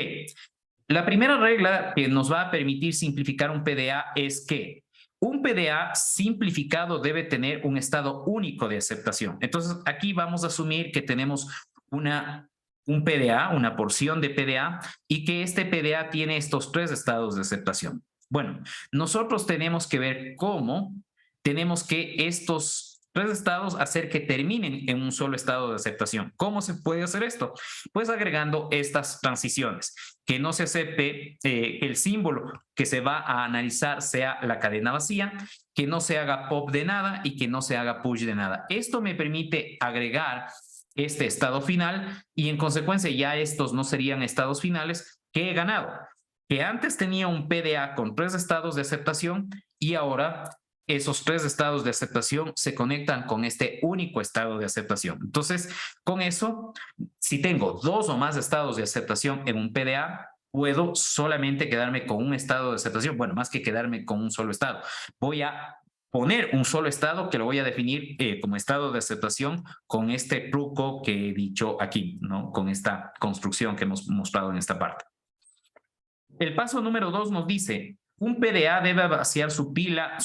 la primera regla que nos va a permitir simplificar un PDA es que Un PDA simplificado debe tener un estado único de aceptación. Entonces, aquí vamos a asumir que tenemos un PDA, una porción de PDA, y que este PDA tiene estos 3 estados de aceptación. Bueno, nosotros tenemos que ver cómo tenemos que estos 3 estados hacer que terminen en un solo estado de aceptación. ¿Cómo se puede hacer esto? Pues agregando estas transiciones. Que no se acepte el símbolo que se va a analizar sea la cadena vacía, que no se haga pop de nada y que no se haga push de nada. Esto me permite agregar este estado final y en consecuencia ya estos no serían estados finales que he ganado. Que antes tenía un PDA con 3 estados de aceptación y ahora esos 3 estados de aceptación se conectan con este único estado de aceptación. Entonces, con eso, si tengo 2 o más estados de aceptación en un PDA, puedo solamente quedarme con un estado de aceptación. Bueno, más que quedarme con un solo estado. Voy a poner un solo estado que lo voy a definir como estado de aceptación con este truco que he dicho aquí, ¿no? Con esta construcción que hemos mostrado en esta parte. El paso número 2 nos dice, un PDA debe vaciar su pila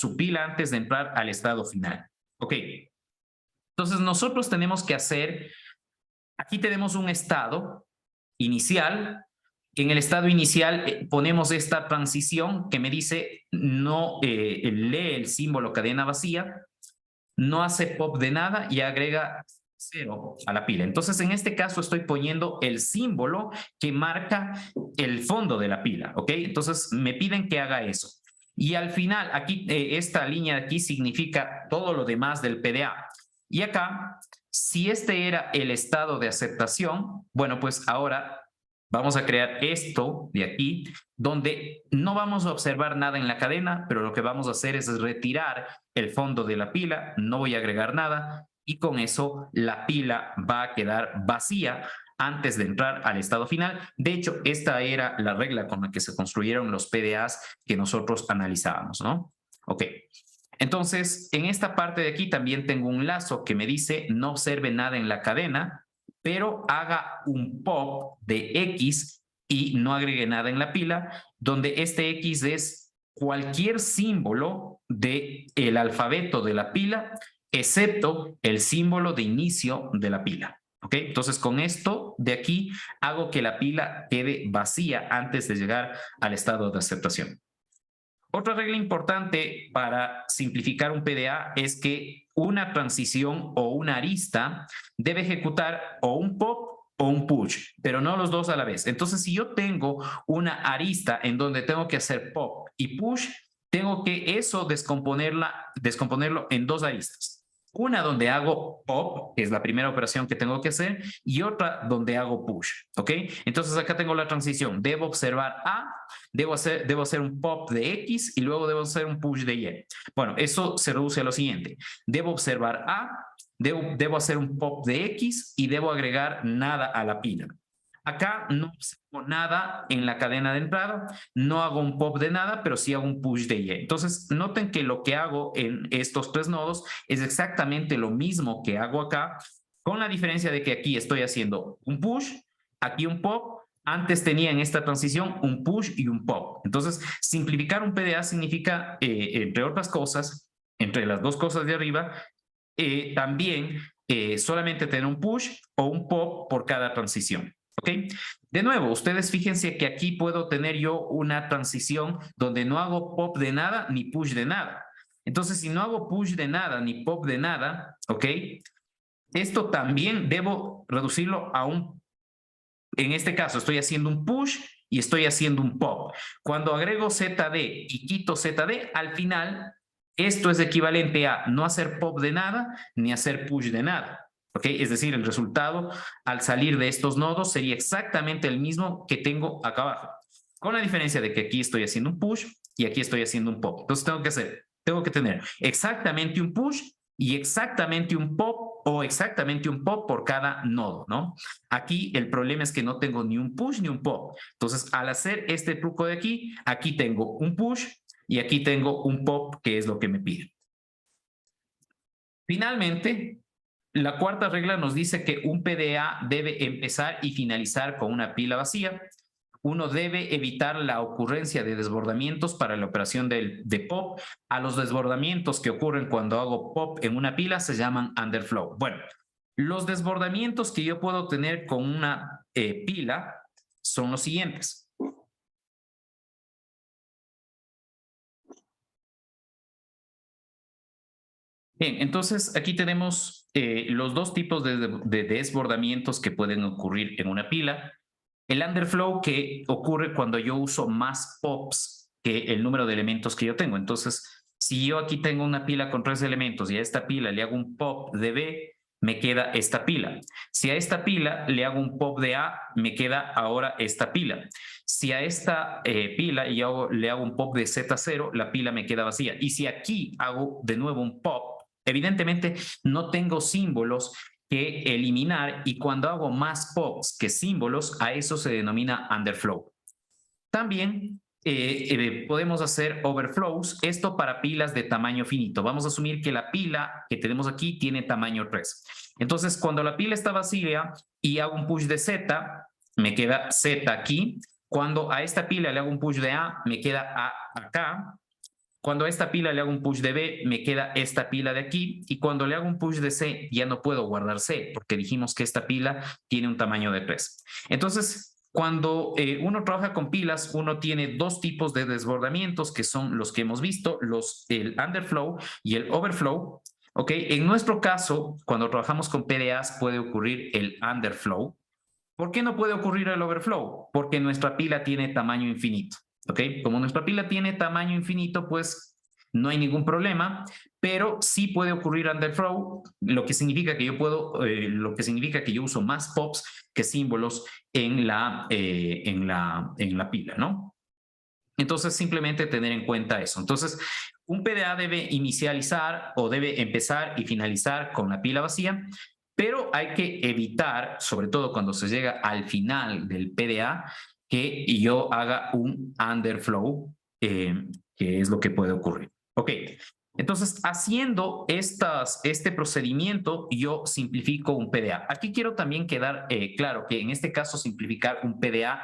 antes de entrar al estado final. Ok. Entonces nosotros tenemos que hacer, aquí tenemos un estado inicial. En el estado inicial ponemos esta transición que me dice no lee el símbolo cadena vacía, no hace pop de nada y agrega 0 a la pila. Entonces, en este caso estoy poniendo el símbolo que marca el fondo de la pila, ¿ok? Entonces, me piden que haga eso. Y al final, aquí, esta línea de aquí significa todo lo demás del PDA. Y acá, si este era el estado de aceptación, bueno, pues ahora vamos a crear esto de aquí, donde no vamos a observar nada en la cadena, pero lo que vamos a hacer es retirar el fondo de la pila, no voy a agregar nada, y con eso la pila va a quedar vacía antes de entrar al estado final. De hecho, esta era la regla con la que se construyeron los PDAs que nosotros analizábamos, ¿no? Ok. Entonces, en esta parte de aquí también tengo un lazo que me dice no observe nada en la cadena, pero haga un pop de X y no agregue nada en la pila, donde este X es cualquier símbolo del alfabeto de la pila, excepto el símbolo de inicio de la pila. ¿Ok? Entonces, con esto de aquí hago que la pila quede vacía antes de llegar al estado de aceptación. Otra regla importante para simplificar un PDA es que una transición o una arista debe ejecutar o un pop o un push, pero no los dos a la vez. Entonces, si yo tengo una arista en donde tengo que hacer pop y push, tengo que eso descomponerlo en 2 aristas. Una donde hago pop, que es la primera operación que tengo que hacer, y otra donde hago push, ¿ok? Entonces acá tengo la transición. Debo observar A, debo hacer un pop de X y luego debo hacer un push de Y. Bueno, eso se reduce a lo siguiente. Debo observar A, debo hacer un pop de X y debo agregar nada a la pila. Acá no observo nada en la cadena de entrada, no hago un pop de nada, pero sí hago un push de Y. Entonces, noten que lo que hago en estos 3 nodos es exactamente lo mismo que hago acá, con la diferencia de que aquí estoy haciendo un push, aquí un pop, antes tenía en esta transición un push y un pop. Entonces, simplificar un PDA significa, entre otras cosas, entre las 2 cosas de arriba, también solamente tener un push o un pop por cada transición. ¿Ok? De nuevo, ustedes fíjense que aquí puedo tener yo una transición donde no hago pop de nada ni push de nada. Entonces, si no hago push de nada ni pop de nada, ¿ok? Esto también debo reducirlo a en este caso estoy haciendo un push y estoy haciendo un pop. Cuando agrego ZD y quito ZD, al final esto es equivalente a no hacer pop de nada ni hacer push de nada. ¿Ok? Es decir, el resultado al salir de estos nodos sería exactamente el mismo que tengo acá abajo. Con la diferencia de que aquí estoy haciendo un push y aquí estoy haciendo un pop. Entonces tengo que tener exactamente un push y exactamente un pop o exactamente un pop por cada nodo, ¿no? Aquí el problema es que no tengo ni un push ni un pop. Entonces, al hacer este truco de aquí, aquí tengo un push y aquí tengo un pop, que es lo que me pide. Finalmente, la cuarta regla nos dice que un PDA debe empezar y finalizar con una pila vacía. uno debe evitar la ocurrencia de desbordamientos para la operación de pop. A los desbordamientos que ocurren cuando hago pop en una pila se llaman underflow. Bueno, los desbordamientos que yo puedo tener con una pila son los siguientes. Bien, entonces aquí tenemos los dos tipos de desbordamientos que pueden ocurrir en una pila. El underflow, que ocurre cuando yo uso más pops que el número de elementos que yo tengo. Entonces, si yo aquí tengo una pila con 3 elementos y a esta pila le hago un pop de B, me queda esta pila. Si a esta pila le hago un pop de A, me queda ahora esta pila. Si a esta pila le hago un pop de Z0, la pila me queda vacía. Y si aquí hago de nuevo un pop, evidentemente no tengo símbolos que eliminar, y cuando hago más pops que símbolos, a eso se denomina underflow. También podemos hacer overflows, esto para pilas de tamaño finito. Vamos a asumir que la pila que tenemos aquí tiene tamaño 3. Entonces, cuando la pila está vacía y hago un push de Z, me queda Z aquí. Cuando a esta pila le hago un push de A, me queda A acá. Cuando a esta pila le hago un push de B, me queda esta pila de aquí. Y cuando le hago un push de C, ya no puedo guardar C, porque dijimos que esta pila tiene un tamaño de 3. Entonces, cuando uno trabaja con pilas, uno tiene dos tipos de desbordamientos, que son los que hemos visto, el underflow y el overflow. ¿Ok? En nuestro caso, cuando trabajamos con PDAs, puede ocurrir el underflow. ¿Por qué no puede ocurrir el overflow? Porque nuestra pila tiene tamaño infinito. ¿Ok? Como nuestra pila tiene tamaño infinito, pues no hay ningún problema, pero sí puede ocurrir underflow, lo que significa que yo uso más pops que símbolos en la pila, ¿no? Entonces, simplemente tener en cuenta eso. Entonces, un PDA debe inicializar o debe empezar y finalizar con la pila vacía, pero hay que evitar, sobre todo cuando se llega al final del PDA, que yo haga un underflow, que es lo que puede ocurrir. Ok, entonces haciendo este procedimiento, yo simplifico un PDA. Aquí quiero también quedar claro que en este caso simplificar un PDA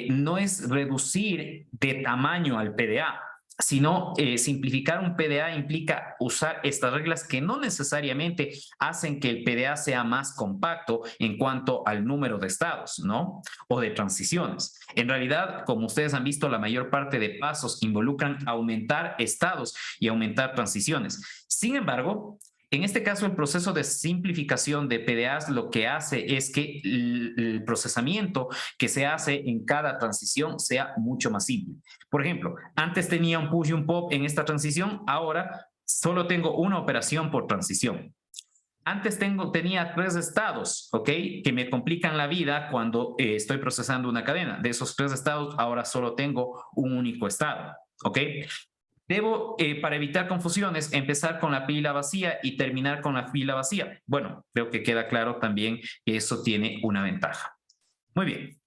no es reducir de tamaño al PDA, sino simplificar un PDA implica usar estas reglas que no necesariamente hacen que el PDA sea más compacto en cuanto al número de estados, ¿no? O de transiciones. En realidad, como ustedes han visto, la mayor parte de pasos involucran aumentar estados y aumentar transiciones. Sin embargo, en este caso, el proceso de simplificación de PDAs lo que hace es que el procesamiento que se hace en cada transición sea mucho más simple. Por ejemplo, antes tenía un push y un pop en esta transición, ahora solo tengo una operación por transición. Antes tenía 3 estados, ¿ok? Que me complican la vida cuando estoy procesando una cadena. De esos 3 estados, ahora solo tengo un único estado, ¿ok? Debo, para evitar confusiones, empezar con la pila vacía y terminar con la pila vacía. Bueno, creo que queda claro también que eso tiene una ventaja. Muy bien.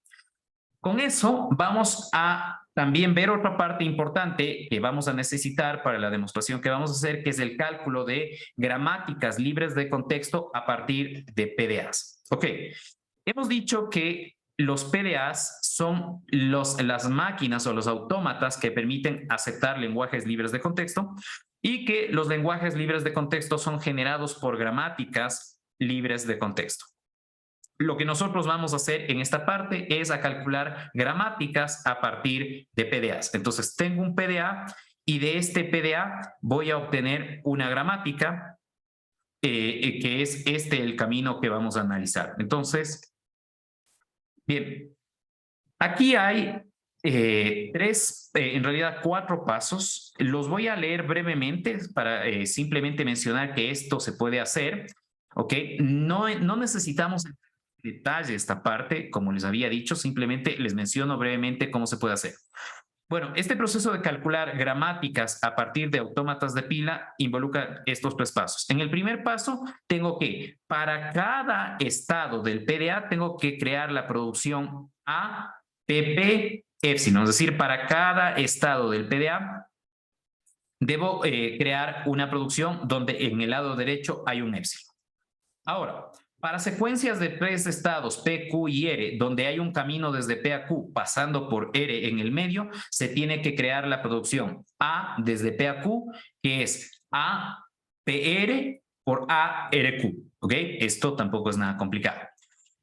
Con eso vamos a también ver otra parte importante que vamos a necesitar para la demostración que vamos a hacer, que es el cálculo de gramáticas libres de contexto a partir de PDAs. Ok, hemos dicho que los PDAs son las máquinas o los autómatas que permiten aceptar lenguajes libres de contexto, y que los lenguajes libres de contexto son generados por gramáticas libres de contexto. Lo que nosotros vamos a hacer en esta parte es a calcular gramáticas a partir de PDAs. Entonces, tengo un PDA y de este PDA voy a obtener una gramática que es el camino que vamos a analizar. Entonces, bien, aquí hay en realidad 4 pasos. Los voy a leer brevemente para simplemente mencionar que esto se puede hacer. ¿Ok? No necesitamos detalle esta parte, como les había dicho, simplemente les menciono brevemente cómo se puede hacer. Bueno, este proceso de calcular gramáticas a partir de autómatas de pila involucra estos 3 pasos. En el primer paso, tengo que, para cada estado del PDA, tengo que crear la producción A, PP, epsilon. Es decir, para cada estado del PDA, debo crear una producción donde en el lado derecho hay un epsilon. Ahora, Para secuencias de 3 estados P, Q y R, donde hay un camino desde P a Q pasando por R en el medio, se tiene que crear la producción A desde P a Q, que es A PR por A RQ. ¿Ok? Esto tampoco es nada complicado.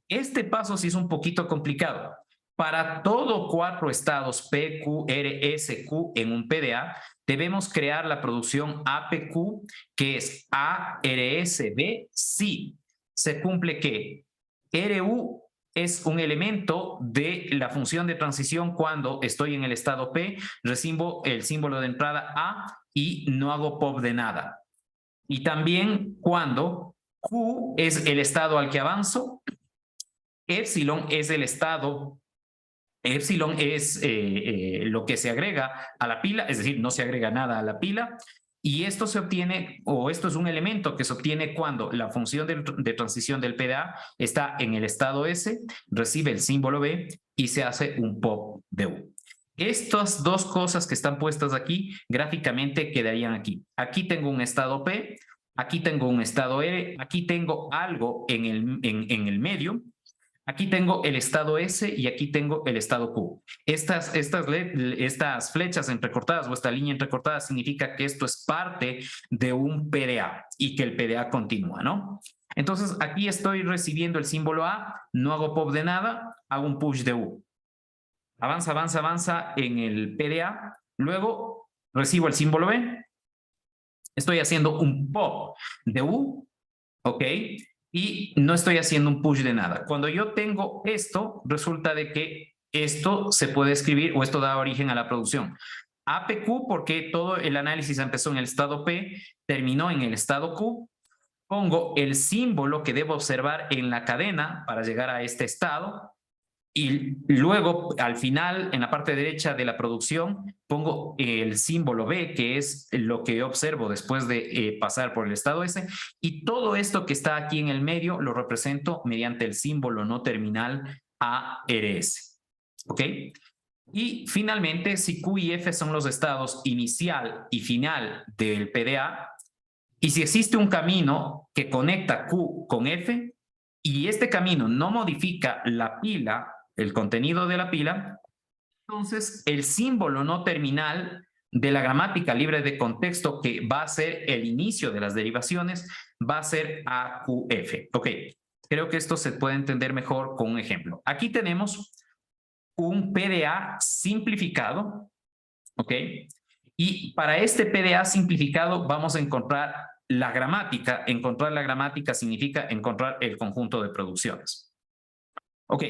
Este paso sí es un poquito complicado. Para todo 4 estados P, Q, R, S, Q en un PDA, debemos crear la producción APQ, que es ARSB, si se cumple que RU es un elemento de la función de transición cuando estoy en el estado P, recibo el símbolo de entrada A y no hago pop de nada. Y también cuando Q es el estado al que avanzo, epsilon es el estado, epsilon es lo que se agrega a la pila, es decir, no se agrega nada a la pila, y esto se obtiene, o esto es un elemento que se obtiene cuando la función de transición del PDA está en el estado S, recibe el símbolo B y se hace un pop de U. Estas dos cosas que están puestas aquí, gráficamente quedarían aquí. Aquí tengo un estado P, aquí tengo un estado R, aquí tengo algo en el medio, aquí tengo el estado S y aquí tengo el estado Q. Estas flechas entrecortadas o esta línea entrecortada significa que esto es parte de un PDA y que el PDA continúa, ¿no? Entonces aquí estoy recibiendo el símbolo A, no hago pop de nada, hago un push de U. Avanza, avanza, avanza en el PDA, luego recibo el símbolo B, estoy haciendo un pop de U, ¿ok? Y no estoy haciendo un push de nada. Cuando yo tengo esto, resulta de que esto se puede escribir o esto da origen a la producción. APQ porque todo el análisis empezó en el estado P, terminó en el estado Q. Pongo el símbolo que debo observar en la cadena para llegar a este estado. Y luego, al final, en la parte derecha de la producción, pongo el símbolo B, que es lo que observo después de pasar por el estado S. Y todo esto que está aquí en el medio lo represento mediante el símbolo no terminal ARS. ¿Ok? Y finalmente, si Q y F son los estados inicial y final del PDA, y si existe un camino que conecta Q con F, y este camino no modifica la pila, el contenido de la pila, entonces el símbolo no terminal de la gramática libre de contexto que va a ser el inicio de las derivaciones va a ser AQF. Ok, creo que esto se puede entender mejor con un ejemplo. Aquí tenemos un PDA simplificado, ok, y para este PDA simplificado vamos a encontrar la gramática. Encontrar la gramática significa encontrar el conjunto de producciones. Ok,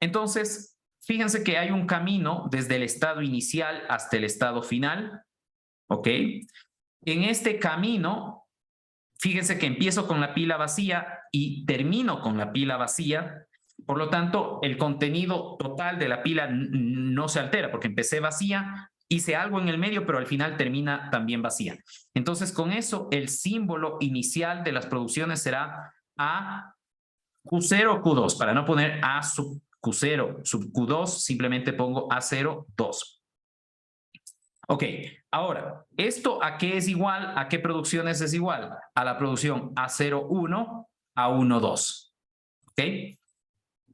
entonces, fíjense que hay un camino desde el estado inicial hasta el estado final. Ok, en este camino, fíjense que empiezo con la pila vacía y termino con la pila vacía. Por lo tanto, el contenido total de la pila no se altera porque empecé vacía, hice algo en el medio, pero al final termina también vacía. Entonces, con eso, el símbolo inicial de las producciones será A Q0, Q2. Para no poner A sub Q0, sub Q2, simplemente pongo A0, 2. Ok, ahora, ¿esto a qué es igual? ¿A qué producciones es igual? A la producción A01, A12. ¿Ok?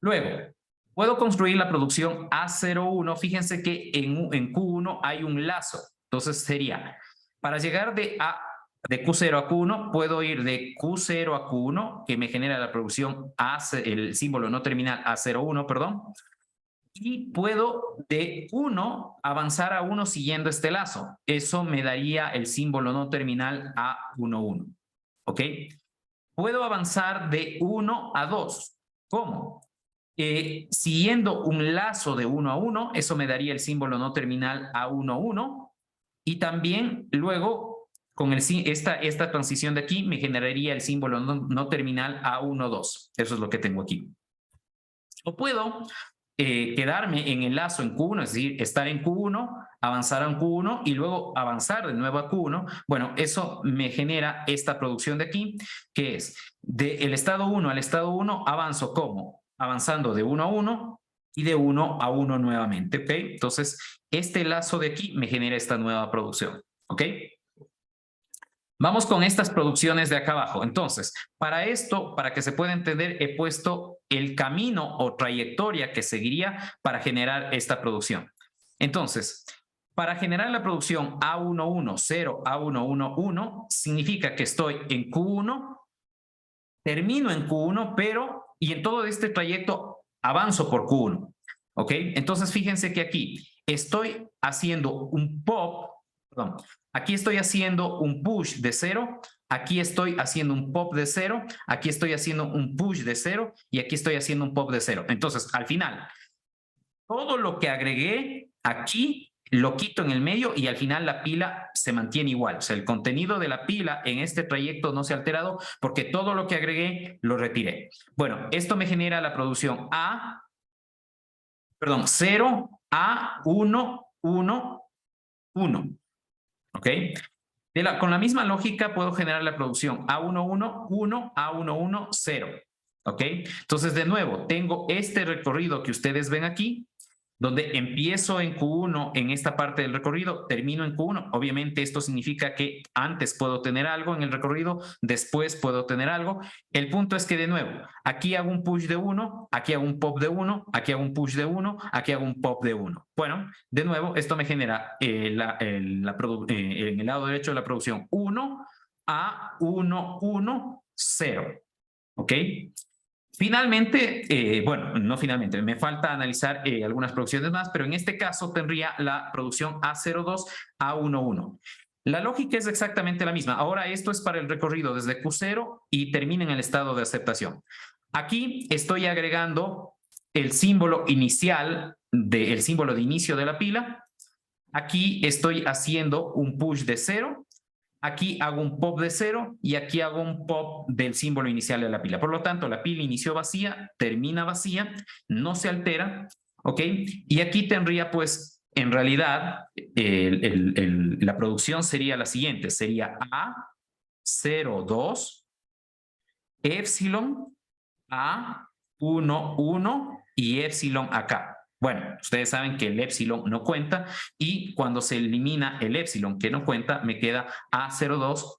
Luego, puedo construir la producción A01. Fíjense que en Q1 hay un lazo. Entonces sería, para llegar de Q0 a Q1, puedo ir de Q0 a Q1, que me genera la producción el símbolo no terminal A01, perdón. Y puedo de 1 avanzar a 1 siguiendo este lazo. Eso me daría el símbolo no terminal A11. ¿Ok? Puedo avanzar de 1 a 2. ¿Cómo? Siguiendo un lazo de 1 a 1, eso me daría el símbolo no terminal A11. Y también luego, con esta transición de aquí, me generaría el símbolo no terminal A12. Eso es lo que tengo aquí. O puedo quedarme en el lazo en Q1, es decir, estar en Q1, avanzar a un Q1 y luego avanzar de nuevo a Q1. Bueno, eso me genera esta producción de aquí, que es del estado 1 al estado 1, avanzo como avanzando de 1 a 1 y de 1 a 1 nuevamente, ¿ok? Entonces, este lazo de aquí me genera esta nueva producción, ¿ok? Vamos con estas producciones de acá abajo. Entonces, para esto, para que se pueda entender, he puesto el camino o trayectoria que seguiría para generar esta producción. Entonces, para generar la producción A110, A111, significa que estoy en Q1, termino en Q1, pero, y en todo este trayecto avanzo por Q1. ¿Ok? Entonces, fíjense que aquí estoy haciendo un pop, perdón, aquí estoy haciendo un push de 0, aquí estoy haciendo un pop de 0, aquí estoy haciendo un push de 0 y aquí estoy haciendo un pop de 0. Entonces, al final, todo lo que agregué aquí lo quito en el medio y al final la pila se mantiene igual. O sea, el contenido de la pila en este trayecto no se ha alterado porque todo lo que agregué lo retiré. Bueno, esto me genera la producción 0, A1, 1, 1. ¿Ok? Con la misma lógica puedo generar la producción A11, 1, A11, 0. ¿Ok? Entonces, de nuevo, tengo este recorrido que ustedes ven aquí, donde empiezo en Q1 en esta parte del recorrido, termino en Q1. Obviamente esto significa que antes puedo tener algo en el recorrido, después puedo tener algo. El punto es que, de nuevo, aquí hago un push de 1, aquí hago un pop de 1, aquí hago un push de 1, aquí hago un pop de 1. Bueno, de nuevo, esto me genera en el lado derecho de la producción 1 a 1, 1, 0. ¿Ok? Finalmente, bueno, no finalmente, me falta analizar algunas producciones más, pero en este caso tendría la producción A02, A11. La lógica es exactamente la misma. Ahora esto es para el recorrido desde Q0 y termina en el estado de aceptación. Aquí estoy agregando el símbolo inicial, el símbolo de inicio de la pila. Aquí estoy haciendo un push de 0. Aquí hago un pop de 0 y aquí hago un pop del símbolo inicial de la pila. Por lo tanto, la pila inició vacía, termina vacía, no se altera, ¿ok? Y aquí tendría, pues, en realidad, la producción sería la siguiente. Sería A02, epsilon, A11 y epsilon acá. Bueno, ustedes saben que el epsilon no cuenta y cuando se elimina el epsilon que no cuenta, me queda A02,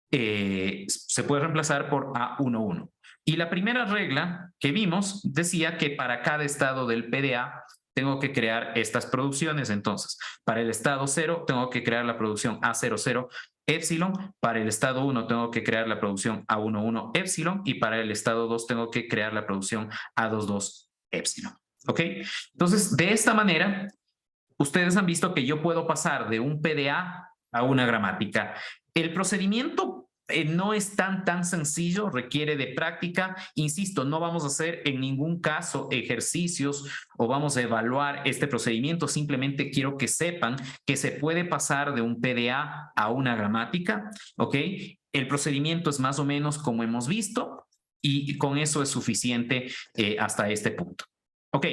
se puede reemplazar por A11. Y la primera regla que vimos decía que para cada estado del PDA tengo que crear estas producciones. Entonces, para el estado 0 tengo que crear la producción A00 epsilon, para el estado 1 tengo que crear la producción A11 epsilon y para el estado 2 tengo que crear la producción A22 epsilon. ¿Ok? Entonces, de esta manera, ustedes han visto que yo puedo pasar de un PDA a una gramática. El procedimiento no es tan sencillo, requiere de práctica. Insisto, no vamos a hacer en ningún caso ejercicios o vamos a evaluar este procedimiento. Simplemente quiero que sepan que se puede pasar de un PDA a una gramática, ¿ok? El procedimiento es más o menos como hemos visto y con eso es suficiente hasta este punto. Ok.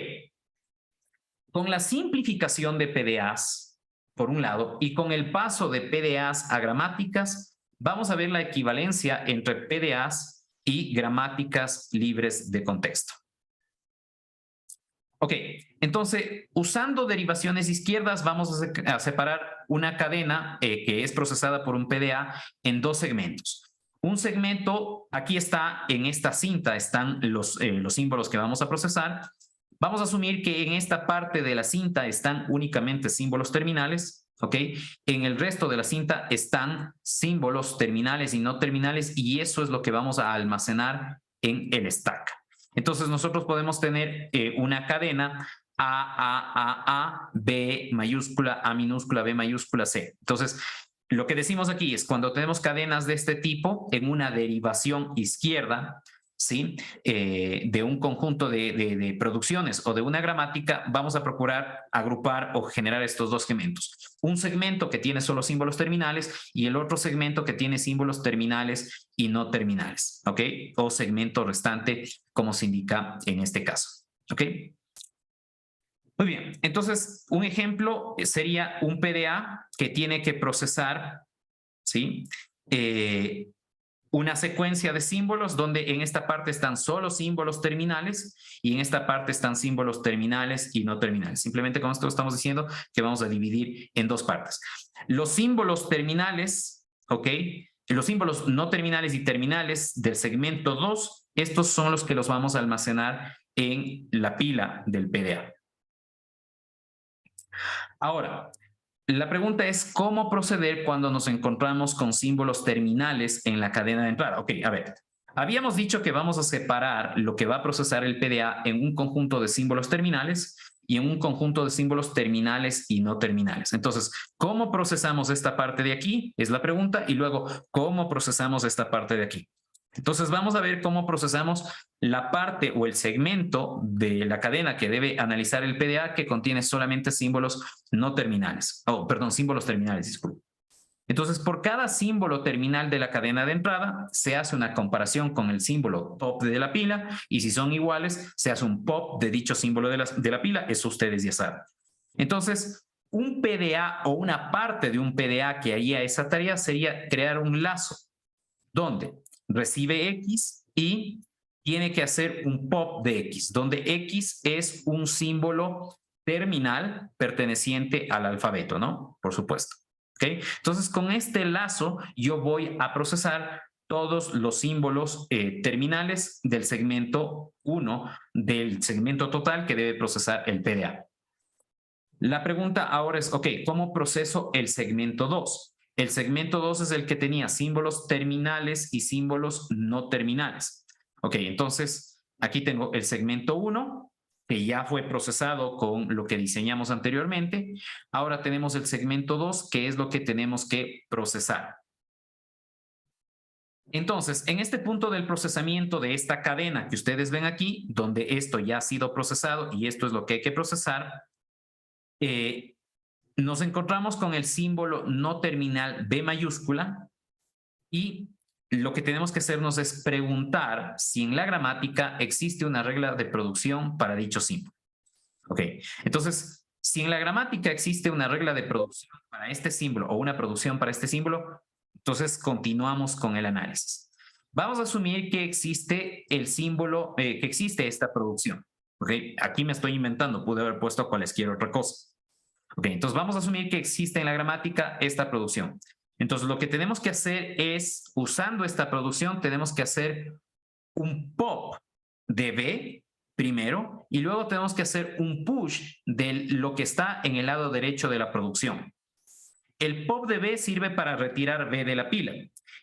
Con la simplificación de PDAs, por un lado, y con el paso de PDAs a gramáticas, vamos a ver la equivalencia entre PDAs y gramáticas libres de contexto. Ok, entonces, usando derivaciones izquierdas, vamos a separar una cadena que es procesada por un PDA en dos segmentos. Un segmento, aquí está, en esta cinta están los símbolos que vamos a procesar. Vamos a asumir que en esta parte de la cinta están únicamente símbolos terminales, ¿ok? En el resto de la cinta están símbolos terminales y no terminales y eso es lo que vamos a almacenar en el stack. Entonces nosotros podemos tener una cadena A, B mayúscula, A minúscula, B mayúscula, C. Entonces, lo que decimos aquí es cuando tenemos cadenas de este tipo en una derivación izquierda, ¿sí? De un conjunto de producciones o de una gramática, vamos a procurar agrupar o generar estos dos segmentos. Un segmento que tiene solo símbolos terminales y el otro segmento que tiene símbolos terminales y no terminales, ¿ok? O segmento restante, como se indica en este caso, ¿ok? Muy bien, entonces un ejemplo sería un PDA que tiene que procesar, ¿sí? Una secuencia de símbolos donde en esta parte están solo símbolos terminales y en esta parte están símbolos terminales y no terminales. Simplemente con esto estamos diciendo que vamos a dividir en dos partes. Los símbolos terminales, ¿ok? los símbolos no terminales y terminales del segmento 2, estos son los que los vamos a almacenar en la pila del PDA. Ahora, la pregunta es cómo proceder cuando nos encontramos con símbolos terminales en la cadena de entrada. Ok, a ver. Habíamos dicho que vamos a separar lo que va a procesar el PDA en un conjunto de símbolos terminales y en un conjunto de símbolos terminales y no terminales. Entonces, ¿cómo procesamos esta parte de aquí? Es la pregunta. Y luego, ¿cómo procesamos esta parte de aquí? Entonces vamos a ver cómo procesamos la parte o el segmento de la cadena que debe analizar el PDA que contiene solamente símbolos no terminales. Perdón, símbolos terminales, disculpe. Entonces, por cada símbolo terminal de la cadena de entrada, se hace una comparación con el símbolo top de la pila y si son iguales, se hace un pop de dicho símbolo de la pila. Eso ustedes ya saben. Entonces, un PDA o una parte de un PDA que haría esa tarea sería crear un lazo donde recibe X y tiene que hacer un pop de X, donde X es un símbolo terminal perteneciente al alfabeto, ¿no? Por supuesto. ¿Okay? Entonces, con este lazo yo voy a procesar todos los símbolos terminales del segmento 1, del segmento total que debe procesar el PDA. La pregunta ahora es, ok, ¿cómo proceso el segmento 2? El segmento 2 es el que tenía símbolos terminales y símbolos no terminales. Ok, entonces aquí tengo el segmento 1, que ya fue procesado con lo que diseñamos anteriormente. Ahora tenemos el segmento 2, que es lo que tenemos que procesar. Entonces, en este punto del procesamiento de esta cadena que ustedes ven aquí, donde esto ya ha sido procesado y esto es lo que hay que procesar, nos encontramos con el símbolo no terminal B mayúscula y lo que tenemos que hacernos es preguntar si en la gramática existe una regla de producción para dicho símbolo. Ok, entonces, si en la gramática existe una regla de producción para este símbolo o una producción para este símbolo, entonces continuamos con el análisis. Vamos a asumir que existe el símbolo, que existe esta producción. Ok, aquí me estoy inventando, pude haber puesto cualquier otra cosa. Ok, entonces vamos a asumir que existe en la gramática esta producción. Entonces lo que tenemos que hacer es, usando esta producción, tenemos que hacer un pop de B primero y luego tenemos que hacer un push de lo que está en el lado derecho de la producción. El pop de B sirve para retirar B de la pila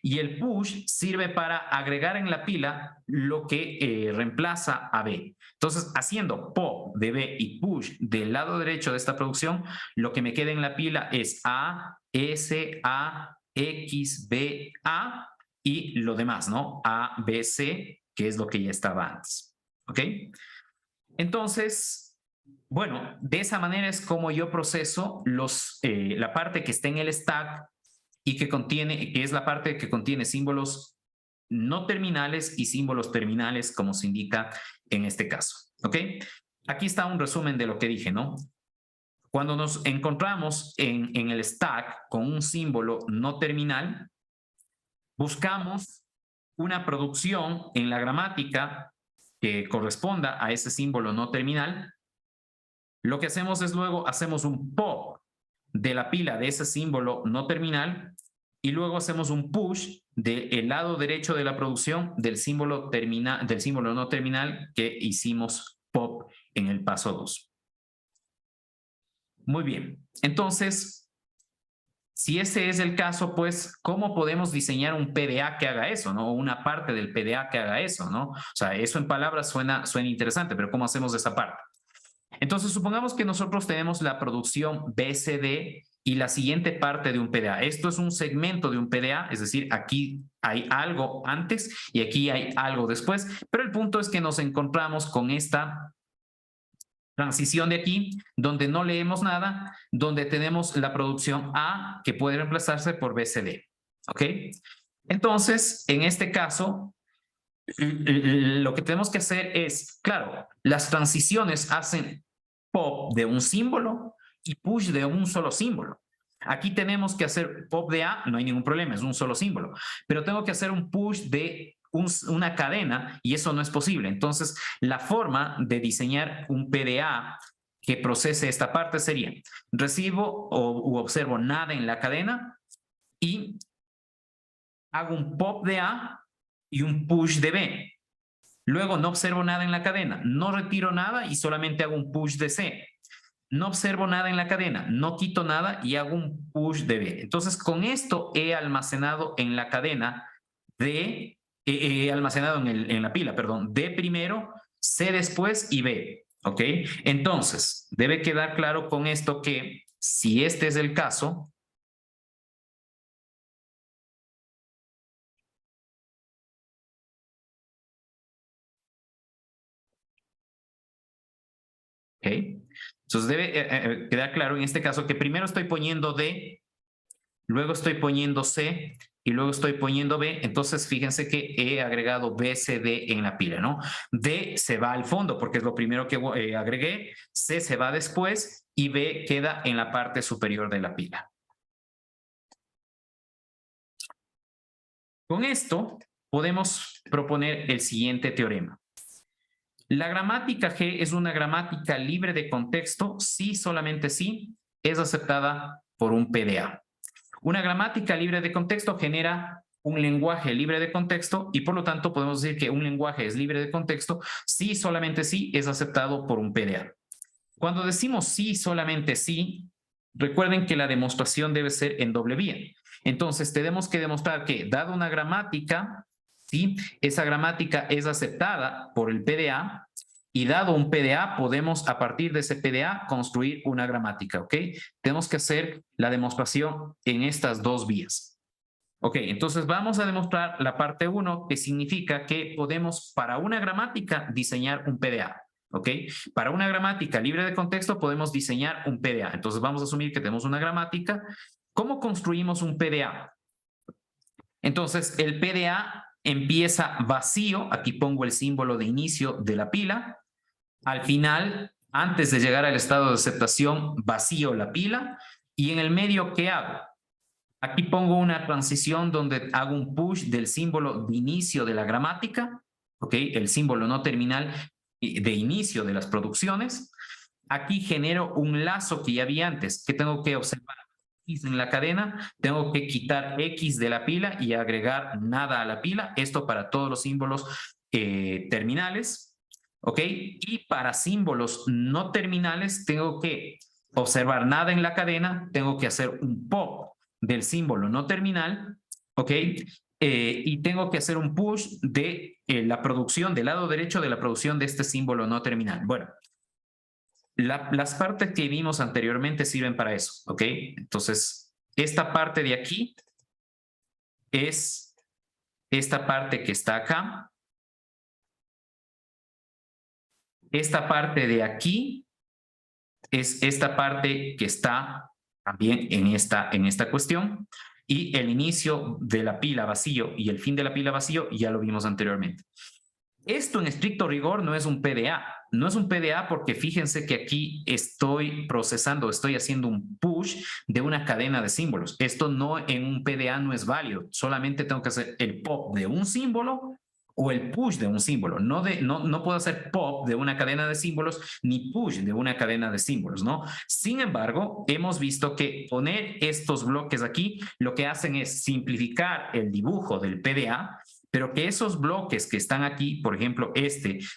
y el push sirve para agregar en la pila lo que reemplaza a B. Entonces, haciendo pop de B y push del lado derecho de esta producción, lo que me queda en la pila es A, S, A, X, B, A y lo demás, ¿no? A, B, C, que es lo que ya estaba antes. ¿Ok? Entonces, bueno, de esa manera es como yo proceso la parte que está en el stack y que es la parte que contiene símbolos no terminales y símbolos terminales, como se indica en este caso. ¿Ok? Aquí está un resumen de lo que dije, ¿no? Cuando nos encontramos en el stack con un símbolo no terminal, buscamos una producción en la gramática que corresponda a ese símbolo no terminal. Lo que hacemos es luego hacemos un pop de la pila de ese símbolo no terminal y luego hacemos un push del lado derecho de la producción del símbolo no terminal que hicimos pop en el paso 2. Muy bien, entonces, si ese es el caso, pues, ¿cómo podemos diseñar un PDA que haga eso, ¿no? O una parte del PDA que haga eso, ¿no? O sea, eso en palabras suena interesante, pero ¿cómo hacemos esa parte? Entonces, supongamos que nosotros tenemos la producción BCD y la siguiente parte de un PDA. Esto es un segmento de un PDA, es decir, aquí hay algo antes y aquí hay algo después, pero el punto es que nos encontramos con esta transición de aquí, donde no leemos nada, donde tenemos la producción A que puede reemplazarse por BCD. ¿Ok? Entonces, en este caso, lo que tenemos que hacer es, claro, las transiciones hacen pop de un símbolo y push de un solo símbolo. Aquí tenemos que hacer pop de A, no hay ningún problema, es un solo símbolo, pero tengo que hacer un push de una cadena y eso no es posible. Entonces, la forma de diseñar un PDA que procese esta parte sería, recibo u observo nada en la cadena y hago un pop de A y un push de B. Luego no observo nada en la cadena, no retiro nada y solamente hago un push de C. No observo nada en la cadena, no quito nada y hago un push de B. Entonces, con esto he almacenado en la cadena D, almacenado en la pila, perdón, D primero, C después y B. ¿Ok? Entonces, debe quedar claro con esto que si este es el caso, ¿ok? Entonces debe quedar claro en este caso que primero estoy poniendo D, luego estoy poniendo C y luego estoy poniendo B. Entonces fíjense que he agregado B, C, D en la pila, ¿no? D se va al fondo porque es lo primero que agregué, C se va después y B queda en la parte superior de la pila. Con esto podemos proponer el siguiente teorema. La gramática G es una gramática libre de contexto si, solamente si, es aceptada por un PDA. Una gramática libre de contexto genera un lenguaje libre de contexto y por lo tanto podemos decir que un lenguaje es libre de contexto si, solamente si, es aceptado por un PDA. Cuando decimos sí, solamente sí, recuerden que la demostración debe ser en doble vía. Entonces tenemos que demostrar que, dada una gramática, ¿sí?, esa gramática es aceptada por el PDA y dado un PDA podemos a partir de ese PDA construir una gramática, ¿ok? Tenemos que hacer la demostración en estas dos vías. Ok, entonces vamos a demostrar la parte 1, que significa que podemos para una gramática diseñar un PDA. ¿Ok? Para una gramática libre de contexto podemos diseñar un PDA. Entonces vamos a asumir que tenemos una gramática. ¿Cómo construimos un PDA? Entonces el PDA empieza vacío. Aquí pongo el símbolo de inicio de la pila. Al final, antes de llegar al estado de aceptación, vacío la pila. Y en el medio, ¿qué hago? Aquí pongo una transición donde hago un push del símbolo de inicio de la gramática, ¿ok? El símbolo no terminal de inicio de las producciones. Aquí genero un lazo que ya vi antes, que tengo que observar X en la cadena, tengo que quitar X de la pila y agregar nada a la pila, esto para todos los símbolos terminales, ¿ok? Y para símbolos no terminales tengo que observar nada en la cadena, tengo que hacer un pop del símbolo no terminal, ¿ok? Y tengo que hacer un push de la producción, del lado derecho de la producción de este símbolo no terminal. Bueno, las partes que vimos anteriormente sirven para eso, ¿ok? Entonces, esta parte de aquí es esta parte que está acá. Esta parte de aquí es esta parte que está también en esta cuestión. Y el inicio de la pila vacío y el fin de la pila vacío ya lo vimos anteriormente. Esto en estricto rigor no es un PDA. No es un PDA porque fíjense que aquí estoy procesando, estoy haciendo un push de una cadena de símbolos. Esto no en un PDA no es válido. Solamente tengo que hacer el pop de un símbolo o el push de un símbolo. No puedo hacer pop de una cadena de símbolos ni push de una cadena de símbolos, ¿no? Sin embargo, hemos visto que poner estos bloques aquí lo que hacen es simplificar el dibujo del PDA, pero que esos bloques que están aquí, por ejemplo,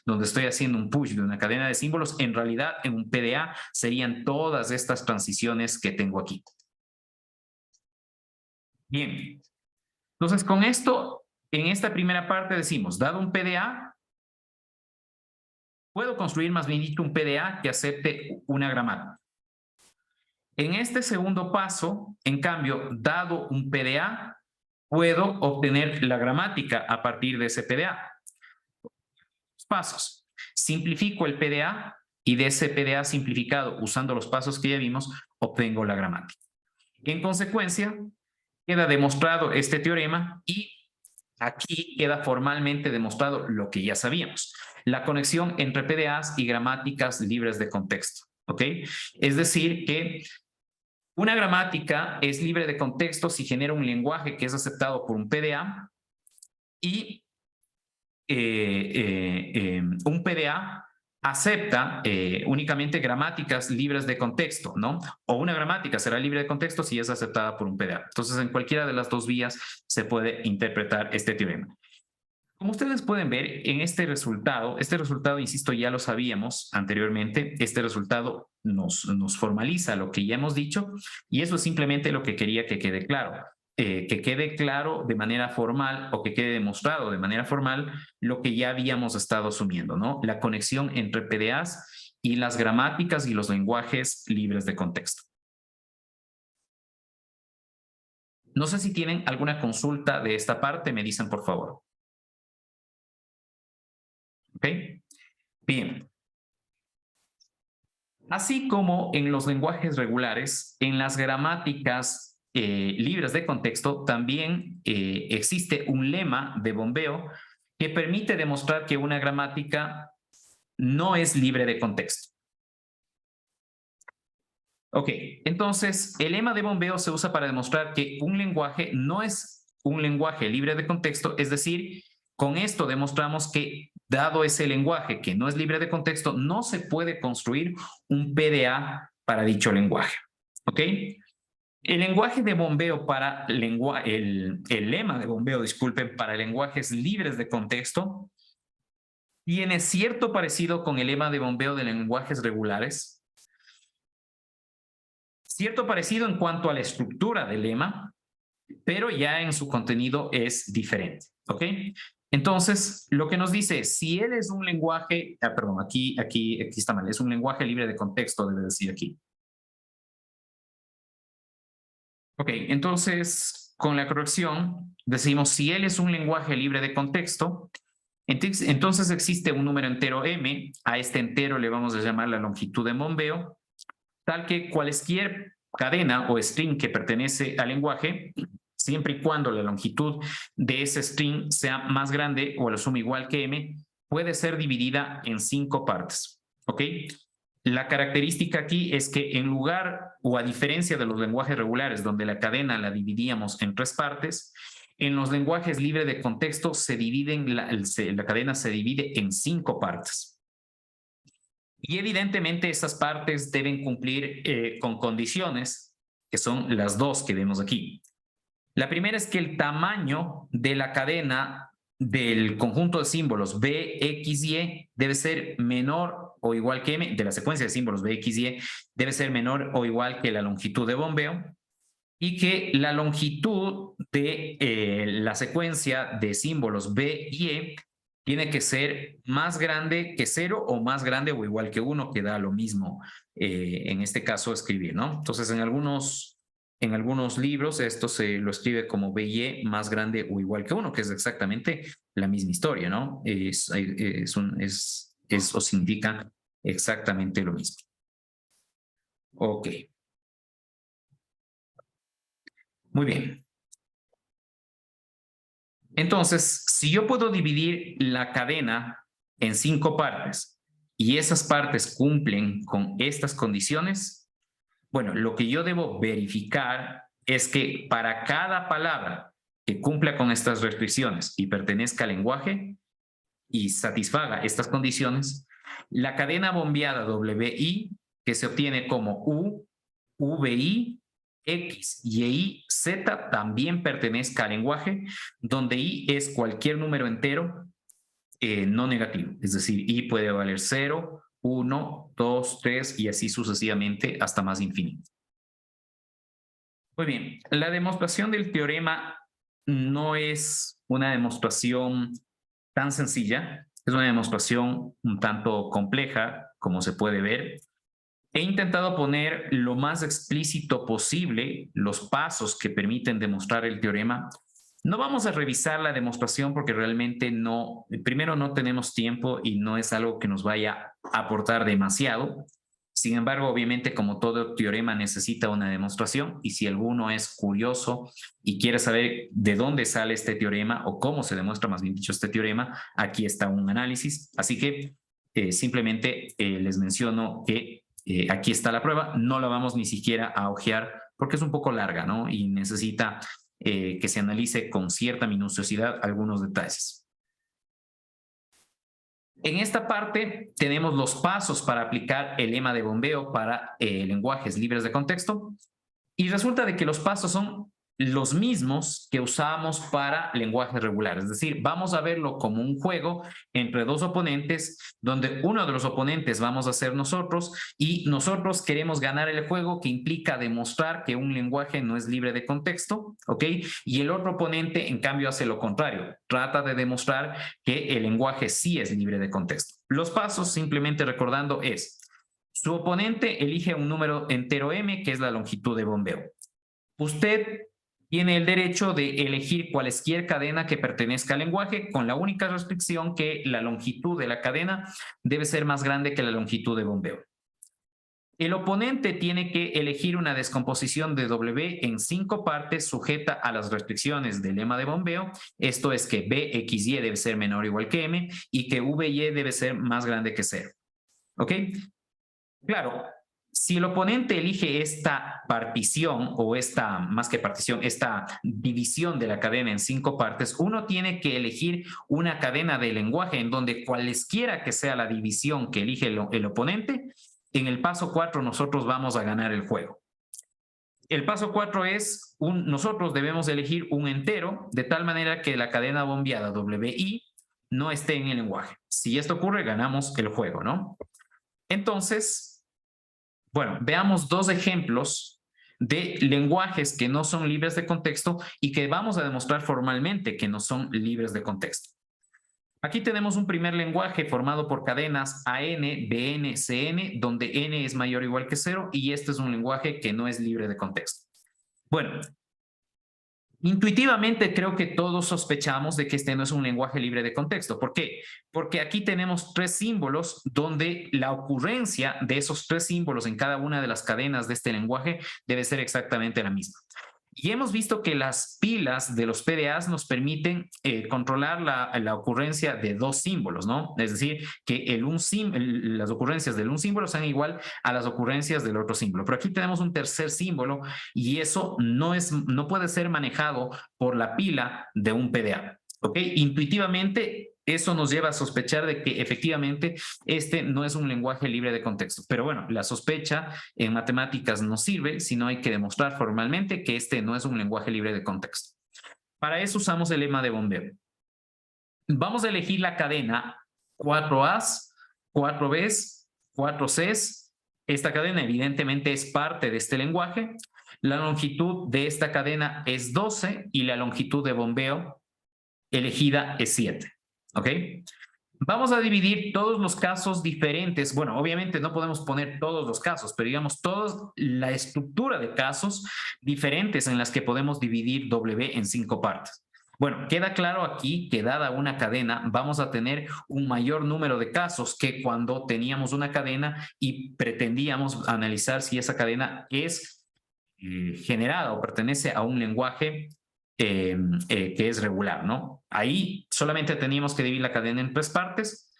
donde estoy haciendo un push de una cadena de símbolos, en realidad en un PDA serían todas estas transiciones que tengo aquí. Bien. Entonces, con esto, en esta primera parte decimos, dado un PDA, puedo construir, más bien dicho, un PDA que acepte una gramática. En este segundo paso, en cambio, dado un PDA, puedo obtener la gramática a partir de ese PDA. Pasos. Simplifico el PDA y de ese PDA simplificado, usando los pasos que ya vimos, obtengo la gramática. En consecuencia, queda demostrado este teorema y aquí queda formalmente demostrado lo que ya sabíamos, la conexión entre PDAs y gramáticas libres de contexto, ¿ok? Es decir, que una gramática es libre de contexto si genera un lenguaje que es aceptado por un PDA y un PDA acepta únicamente gramáticas libres de contexto, ¿no? O una gramática será libre de contexto si es aceptada por un PDA. Entonces, en cualquiera de las dos vías se puede interpretar este teorema. Como ustedes pueden ver en este resultado, insisto, ya lo sabíamos anteriormente, este resultado nos formaliza lo que ya hemos dicho y eso es simplemente lo que quería que quede claro. Que quede claro de manera formal o que quede demostrado de manera formal lo que ya habíamos estado asumiendo, ¿no? La conexión entre PDAs y las gramáticas y los lenguajes libres de contexto. No sé si tienen alguna consulta de esta parte, me dicen por favor. ¿Ok? Bien. Así como en los lenguajes regulares, en las gramáticas libres de contexto también existe un lema de bombeo que permite demostrar que una gramática no es libre de contexto. Ok, entonces el lema de bombeo se usa para demostrar que un lenguaje no es un lenguaje libre de contexto, es decir, con esto demostramos que dado ese lenguaje que no es libre de contexto, no se puede construir un PDA para dicho lenguaje. ¿Ok? El lenguaje de bombeo para el lema de bombeo, disculpen, para lenguajes libres de contexto tiene cierto parecido con el lema de bombeo de lenguajes regulares, cierto parecido en cuanto a la estructura del lema, pero ya en su contenido es diferente, ¿ok? Entonces, lo que nos dice, si él es un lenguaje, perdón, aquí está mal, es un lenguaje libre de contexto, debe decir aquí. Ok, entonces, con la corrección, decimos, si él es un lenguaje libre de contexto, entonces existe un número entero m, a este entero le vamos a llamar la longitud de bombeo, tal que cualquier cadena o string que pertenece al lenguaje, siempre y cuando la longitud de ese string sea más grande o la suma igual que m, puede ser dividida en 5 partes. ¿Ok? La característica aquí es que en lugar o a diferencia de los lenguajes regulares donde la cadena la dividíamos en 3 partes, en los lenguajes libres de contexto la cadena se divide en 5 partes. Y evidentemente esas partes deben cumplir con condiciones, que son las dos que vemos aquí. La primera es que el tamaño de la cadena del conjunto de símbolos B, X, Y debe ser menor o igual que M, de la secuencia de símbolos B, X, Y, debe ser menor o igual que la longitud de bombeo, y que la longitud de la secuencia de símbolos B y E tiene que ser más grande que 0 o más grande o igual que 1, que da lo mismo en este caso escribir, ¿no? Entonces en algunos libros esto se lo escribe como B y E más grande o igual que 1, que es exactamente la misma historia, ¿no? Eso significa exactamente lo mismo. Ok. Muy bien. Entonces, si yo puedo dividir la cadena en 5 partes y esas partes cumplen con estas condiciones, bueno, lo que yo debo verificar es que para cada palabra que cumpla con estas restricciones y pertenezca al lenguaje y satisfaga estas condiciones, la cadena bombeada WI, que se obtiene como U, VI, X y Y, Z también pertenezca al lenguaje, donde I es cualquier número entero no negativo. Es decir, I puede valer 0, 1, 2, 3 y así sucesivamente hasta más infinito. Muy bien, la demostración del teorema no es una demostración tan sencilla, es una demostración un tanto compleja, como se puede ver. He intentado poner lo más explícito posible los pasos que permiten demostrar el teorema. No vamos a revisar la demostración porque realmente primero no tenemos tiempo y no es algo que nos vaya a aportar demasiado. Sin embargo, obviamente, como todo teorema necesita una demostración y si alguno es curioso y quiere saber de dónde sale este teorema o cómo se demuestra, más bien dicho, este teorema, aquí está un análisis. Así que simplemente les menciono que aquí está la prueba, no la vamos ni siquiera a ojear porque es un poco larga, ¿no? Y necesita que se analice con cierta minuciosidad algunos detalles. En esta parte tenemos los pasos para aplicar el lema de bombeo para lenguajes libres de contexto. Y resulta de que los pasos son los mismos que usamos para lenguajes regulares. Es decir, vamos a verlo como un juego entre dos oponentes, donde uno de los oponentes vamos a ser nosotros y nosotros queremos ganar el juego, que implica demostrar que un lenguaje no es libre de contexto, ¿ok? Y el otro oponente, en cambio, hace lo contrario. Trata de demostrar que el lenguaje sí es libre de contexto. Los pasos, simplemente recordando, es: su oponente elige un número entero m, que es la longitud de bombeo. Usted tiene el derecho de elegir cualesquier cadena que pertenezca al lenguaje, con la única restricción que la longitud de la cadena debe ser más grande que la longitud de bombeo. El oponente tiene que elegir una descomposición de W en 5 partes sujeta a las restricciones del lema de bombeo. Esto es que BXY debe ser menor o igual que M y que VY debe ser más grande que 0. ¿Ok? Claro, si el oponente elige esta partición o esta, más que partición, esta división de la cadena en 5 partes, uno tiene que elegir una cadena de lenguaje en donde cualesquiera que sea la división que elige el oponente, en el paso 4 nosotros vamos a ganar el juego. El paso 4 es, nosotros debemos elegir un entero de tal manera que la cadena bombeada WI no esté en el lenguaje. Si esto ocurre, ganamos el juego, ¿no? Entonces, bueno, veamos dos ejemplos de lenguajes que no son libres de contexto y que vamos a demostrar formalmente que no son libres de contexto. Aquí tenemos un primer lenguaje formado por cadenas AN, BN, CN, donde N es mayor o igual que 0, y este es un lenguaje que no es libre de contexto. Bueno, intuitivamente creo que todos sospechamos de que este no es un lenguaje libre de contexto. ¿Por qué? Porque aquí tenemos 3 símbolos donde la ocurrencia de esos 3 símbolos en cada una de las cadenas de este lenguaje debe ser exactamente la misma. Y hemos visto que las pilas de los PDAs nos permiten controlar la ocurrencia de 2 símbolos, ¿no? Es decir, que las ocurrencias del un símbolo sean igual a las ocurrencias del otro símbolo. Pero aquí tenemos un tercer símbolo y eso no puede ser manejado por la pila de un PDA. ¿Ok? Intuitivamente, eso nos lleva a sospechar de que efectivamente este no es un lenguaje libre de contexto. Pero bueno, la sospecha en matemáticas no sirve, sino hay que demostrar formalmente que este no es un lenguaje libre de contexto. Para eso usamos el lema de bombeo. Vamos a elegir la cadena 4As, 4Bs, 4Cs. Esta cadena evidentemente es parte de este lenguaje. La longitud de esta cadena es 12 y la longitud de bombeo elegida es 7. ¿Ok? Vamos a dividir todos los casos diferentes. Bueno, obviamente no podemos poner todos los casos, pero digamos toda la estructura de casos diferentes en las que podemos dividir W en 5 partes. Bueno, queda claro aquí que dada una cadena vamos a tener un mayor número de casos que cuando teníamos una cadena y pretendíamos analizar si esa cadena es generada o pertenece a un lenguaje que es regular, ¿no? Ahí solamente teníamos que dividir la cadena en 3 partes,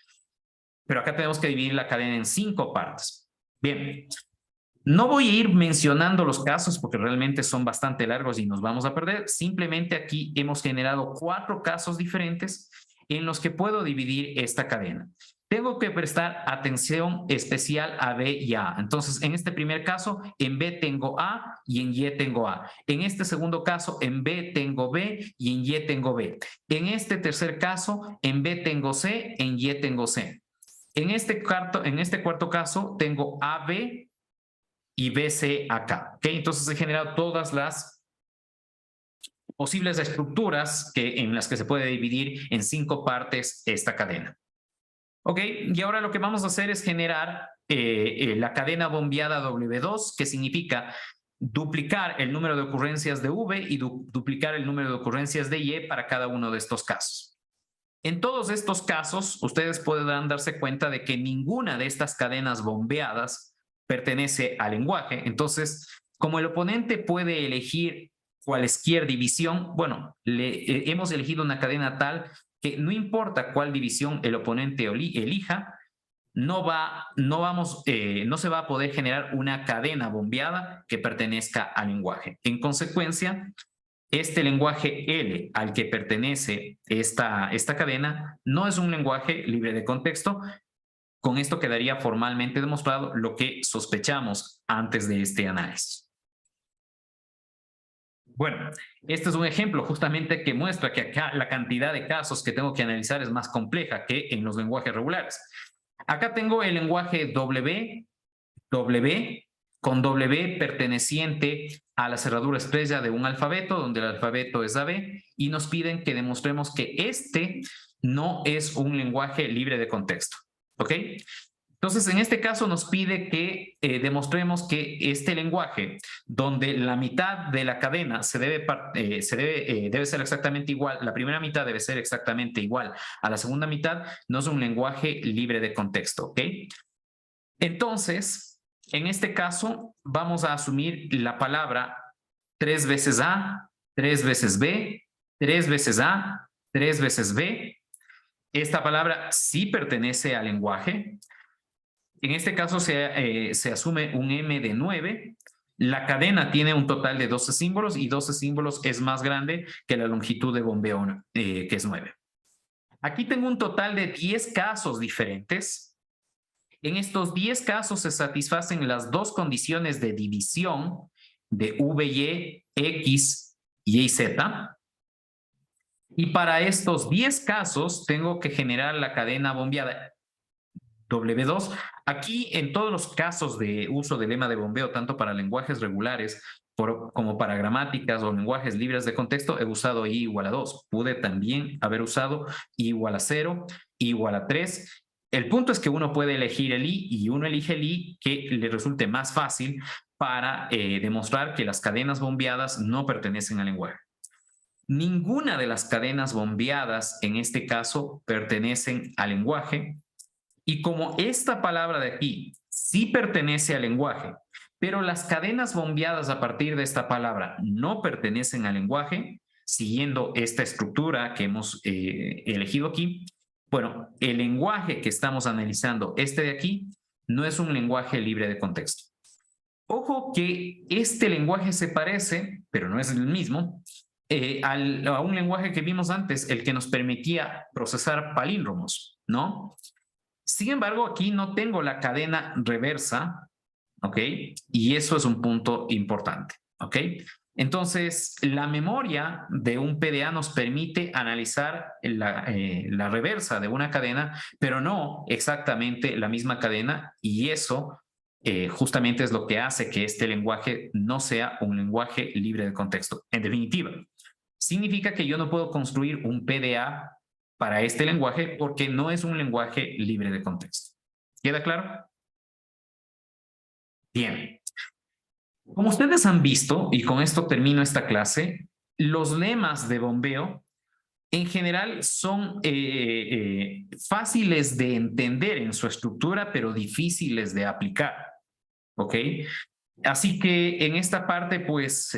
pero acá tenemos que dividir la cadena en 5 partes. Bien, no voy a ir mencionando los casos porque realmente son bastante largos y nos vamos a perder. Simplemente aquí hemos generado 4 casos diferentes en los que puedo dividir esta cadena. Tengo que prestar atención especial a B y A. Entonces, en este primer caso, en B tengo A y en Y tengo A. En este segundo caso, en B tengo B y en Y tengo B. En este tercer caso, en B tengo C, en Y tengo C. En este cuarto caso, tengo AB y BC acá. ¿Okay? Entonces, he generado todas las posibles estructuras en las que se puede dividir en 5 partes esta cadena. Ok, y ahora lo que vamos a hacer es generar la cadena bombeada W2, que significa duplicar el número de ocurrencias de V y duplicar el número de ocurrencias de Y para cada uno de estos casos. En todos estos casos, ustedes podrán darse cuenta de que ninguna de estas cadenas bombeadas pertenece al lenguaje. Entonces, como el oponente puede elegir cualesquier división, bueno, hemos elegido una cadena tal que no importa cuál división el oponente elija, no se va a poder generar una cadena bombeada que pertenezca al lenguaje. En consecuencia, este lenguaje L al que pertenece esta cadena no es un lenguaje libre de contexto. Con esto quedaría formalmente demostrado lo que sospechamos antes de este análisis. Bueno, este es un ejemplo justamente que muestra que acá la cantidad de casos que tengo que analizar es más compleja que en los lenguajes regulares. Acá tengo el lenguaje W, con W perteneciente a la cerradura estrella de un alfabeto, donde el alfabeto es AB, y nos piden que demostremos que este no es un lenguaje libre de contexto. ¿Ok? Entonces, en este caso nos pide que demostremos que este lenguaje, donde la mitad de la cadena debe ser exactamente igual, la primera mitad debe ser exactamente igual a la segunda mitad, no es un lenguaje libre de contexto, ¿ok? Entonces, en este caso, vamos a asumir la palabra 3 veces A, 3 veces B, 3 veces A, 3 veces B. Esta palabra sí pertenece al lenguaje. En este caso se asume un M de 9. La cadena tiene un total de 12 símbolos y 12 símbolos es más grande que la longitud de bombeo, que es 9. Aquí tengo un total de 10 casos diferentes. En estos 10 casos se satisfacen las dos condiciones de división de VY, X, Y y Z. Y para estos 10 casos tengo que generar la cadena bombeada W2. Aquí, en todos los casos de uso del lema de bombeo, tanto para lenguajes regulares como para gramáticas o lenguajes libres de contexto, he usado I igual a 2. Pude también haber usado I igual a 0, I igual a 3. El punto es que uno puede elegir el I y uno elige el I que le resulte más fácil para demostrar que las cadenas bombeadas no pertenecen al lenguaje. Ninguna de las cadenas bombeadas en este caso pertenecen al lenguaje. Y como esta palabra de aquí sí pertenece al lenguaje, pero las cadenas bombeadas a partir de esta palabra no pertenecen al lenguaje, siguiendo esta estructura que hemos elegido aquí, bueno, el lenguaje que estamos analizando, este de aquí, no es un lenguaje libre de contexto. Ojo que este lenguaje se parece, pero no es el mismo, a un lenguaje que vimos antes, el que nos permitía procesar palíndromos, ¿no? Sin embargo, aquí no tengo la cadena reversa, ¿ok? Y eso es un punto importante, ¿ok? Entonces, la memoria de un PDA nos permite analizar la reversa de una cadena, pero no exactamente la misma cadena, y eso justamente es lo que hace que este lenguaje no sea un lenguaje libre de contexto. En definitiva, significa que yo no puedo construir un PDA para este lenguaje porque no es un lenguaje libre de contexto. ¿Queda claro? Bien. Como ustedes han visto, y con esto termino esta clase, los lemas de bombeo en general son fáciles de entender en su estructura, pero difíciles de aplicar. ¿Ok? Así que en esta parte, pues,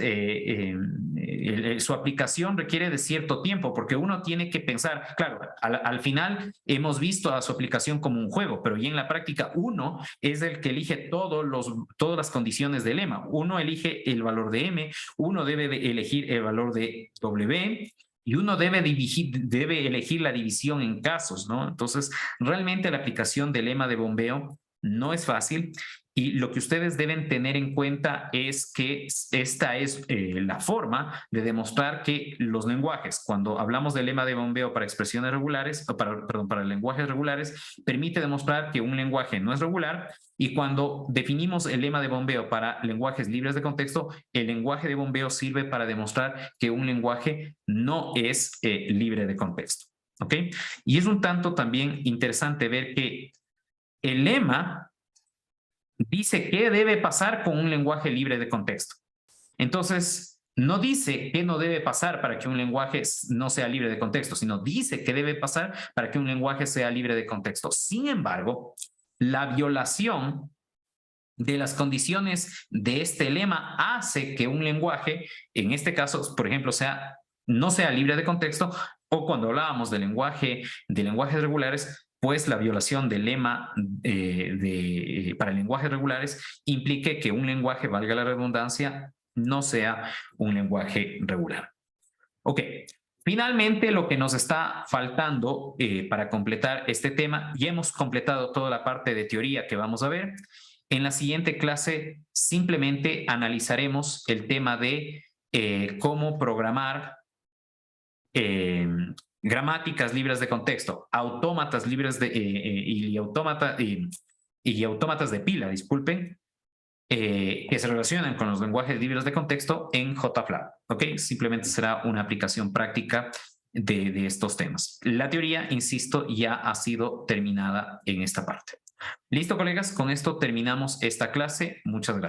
su aplicación requiere de cierto tiempo, porque uno tiene que pensar, claro, al final hemos visto a su aplicación como un juego, pero y en la práctica uno es el que elige todas las condiciones del lema. Uno elige el valor de M, uno debe elegir el valor de W, y uno debe elegir la división en casos, ¿no? Entonces, realmente la aplicación del lema de bombeo no es fácil. Y lo que ustedes deben tener en cuenta es que esta es la forma de demostrar que los lenguajes, cuando hablamos del lema de bombeo para expresiones regulares, para lenguajes regulares, permite demostrar que un lenguaje no es regular, y cuando definimos el lema de bombeo para lenguajes libres de contexto, el lenguaje de bombeo sirve para demostrar que un lenguaje no es libre de contexto. ¿Ok? Y es un tanto también interesante ver que el lema dice qué debe pasar con un lenguaje libre de contexto. Entonces, no dice qué no debe pasar para que un lenguaje no sea libre de contexto, sino dice qué debe pasar para que un lenguaje sea libre de contexto. Sin embargo, la violación de las condiciones de este lema hace que un lenguaje, en este caso, por ejemplo, no sea libre de contexto, o cuando hablábamos de lenguajes regulares, pues la violación del lema para lenguajes regulares implique que un lenguaje, valga la redundancia, no sea un lenguaje regular. Ok, finalmente lo que nos está faltando para completar este tema, ya hemos completado toda la parte de teoría que vamos a ver. En la siguiente clase simplemente analizaremos el tema de cómo programar gramáticas libres de contexto, autómatas libres de, y autómatas de pila, disculpen, que se relacionan con los lenguajes libres de contexto en JFLAB. ¿Ok? Simplemente será una aplicación práctica de estos temas. La teoría, insisto, ya ha sido terminada en esta parte. Listo, colegas, con esto terminamos esta clase. Muchas gracias.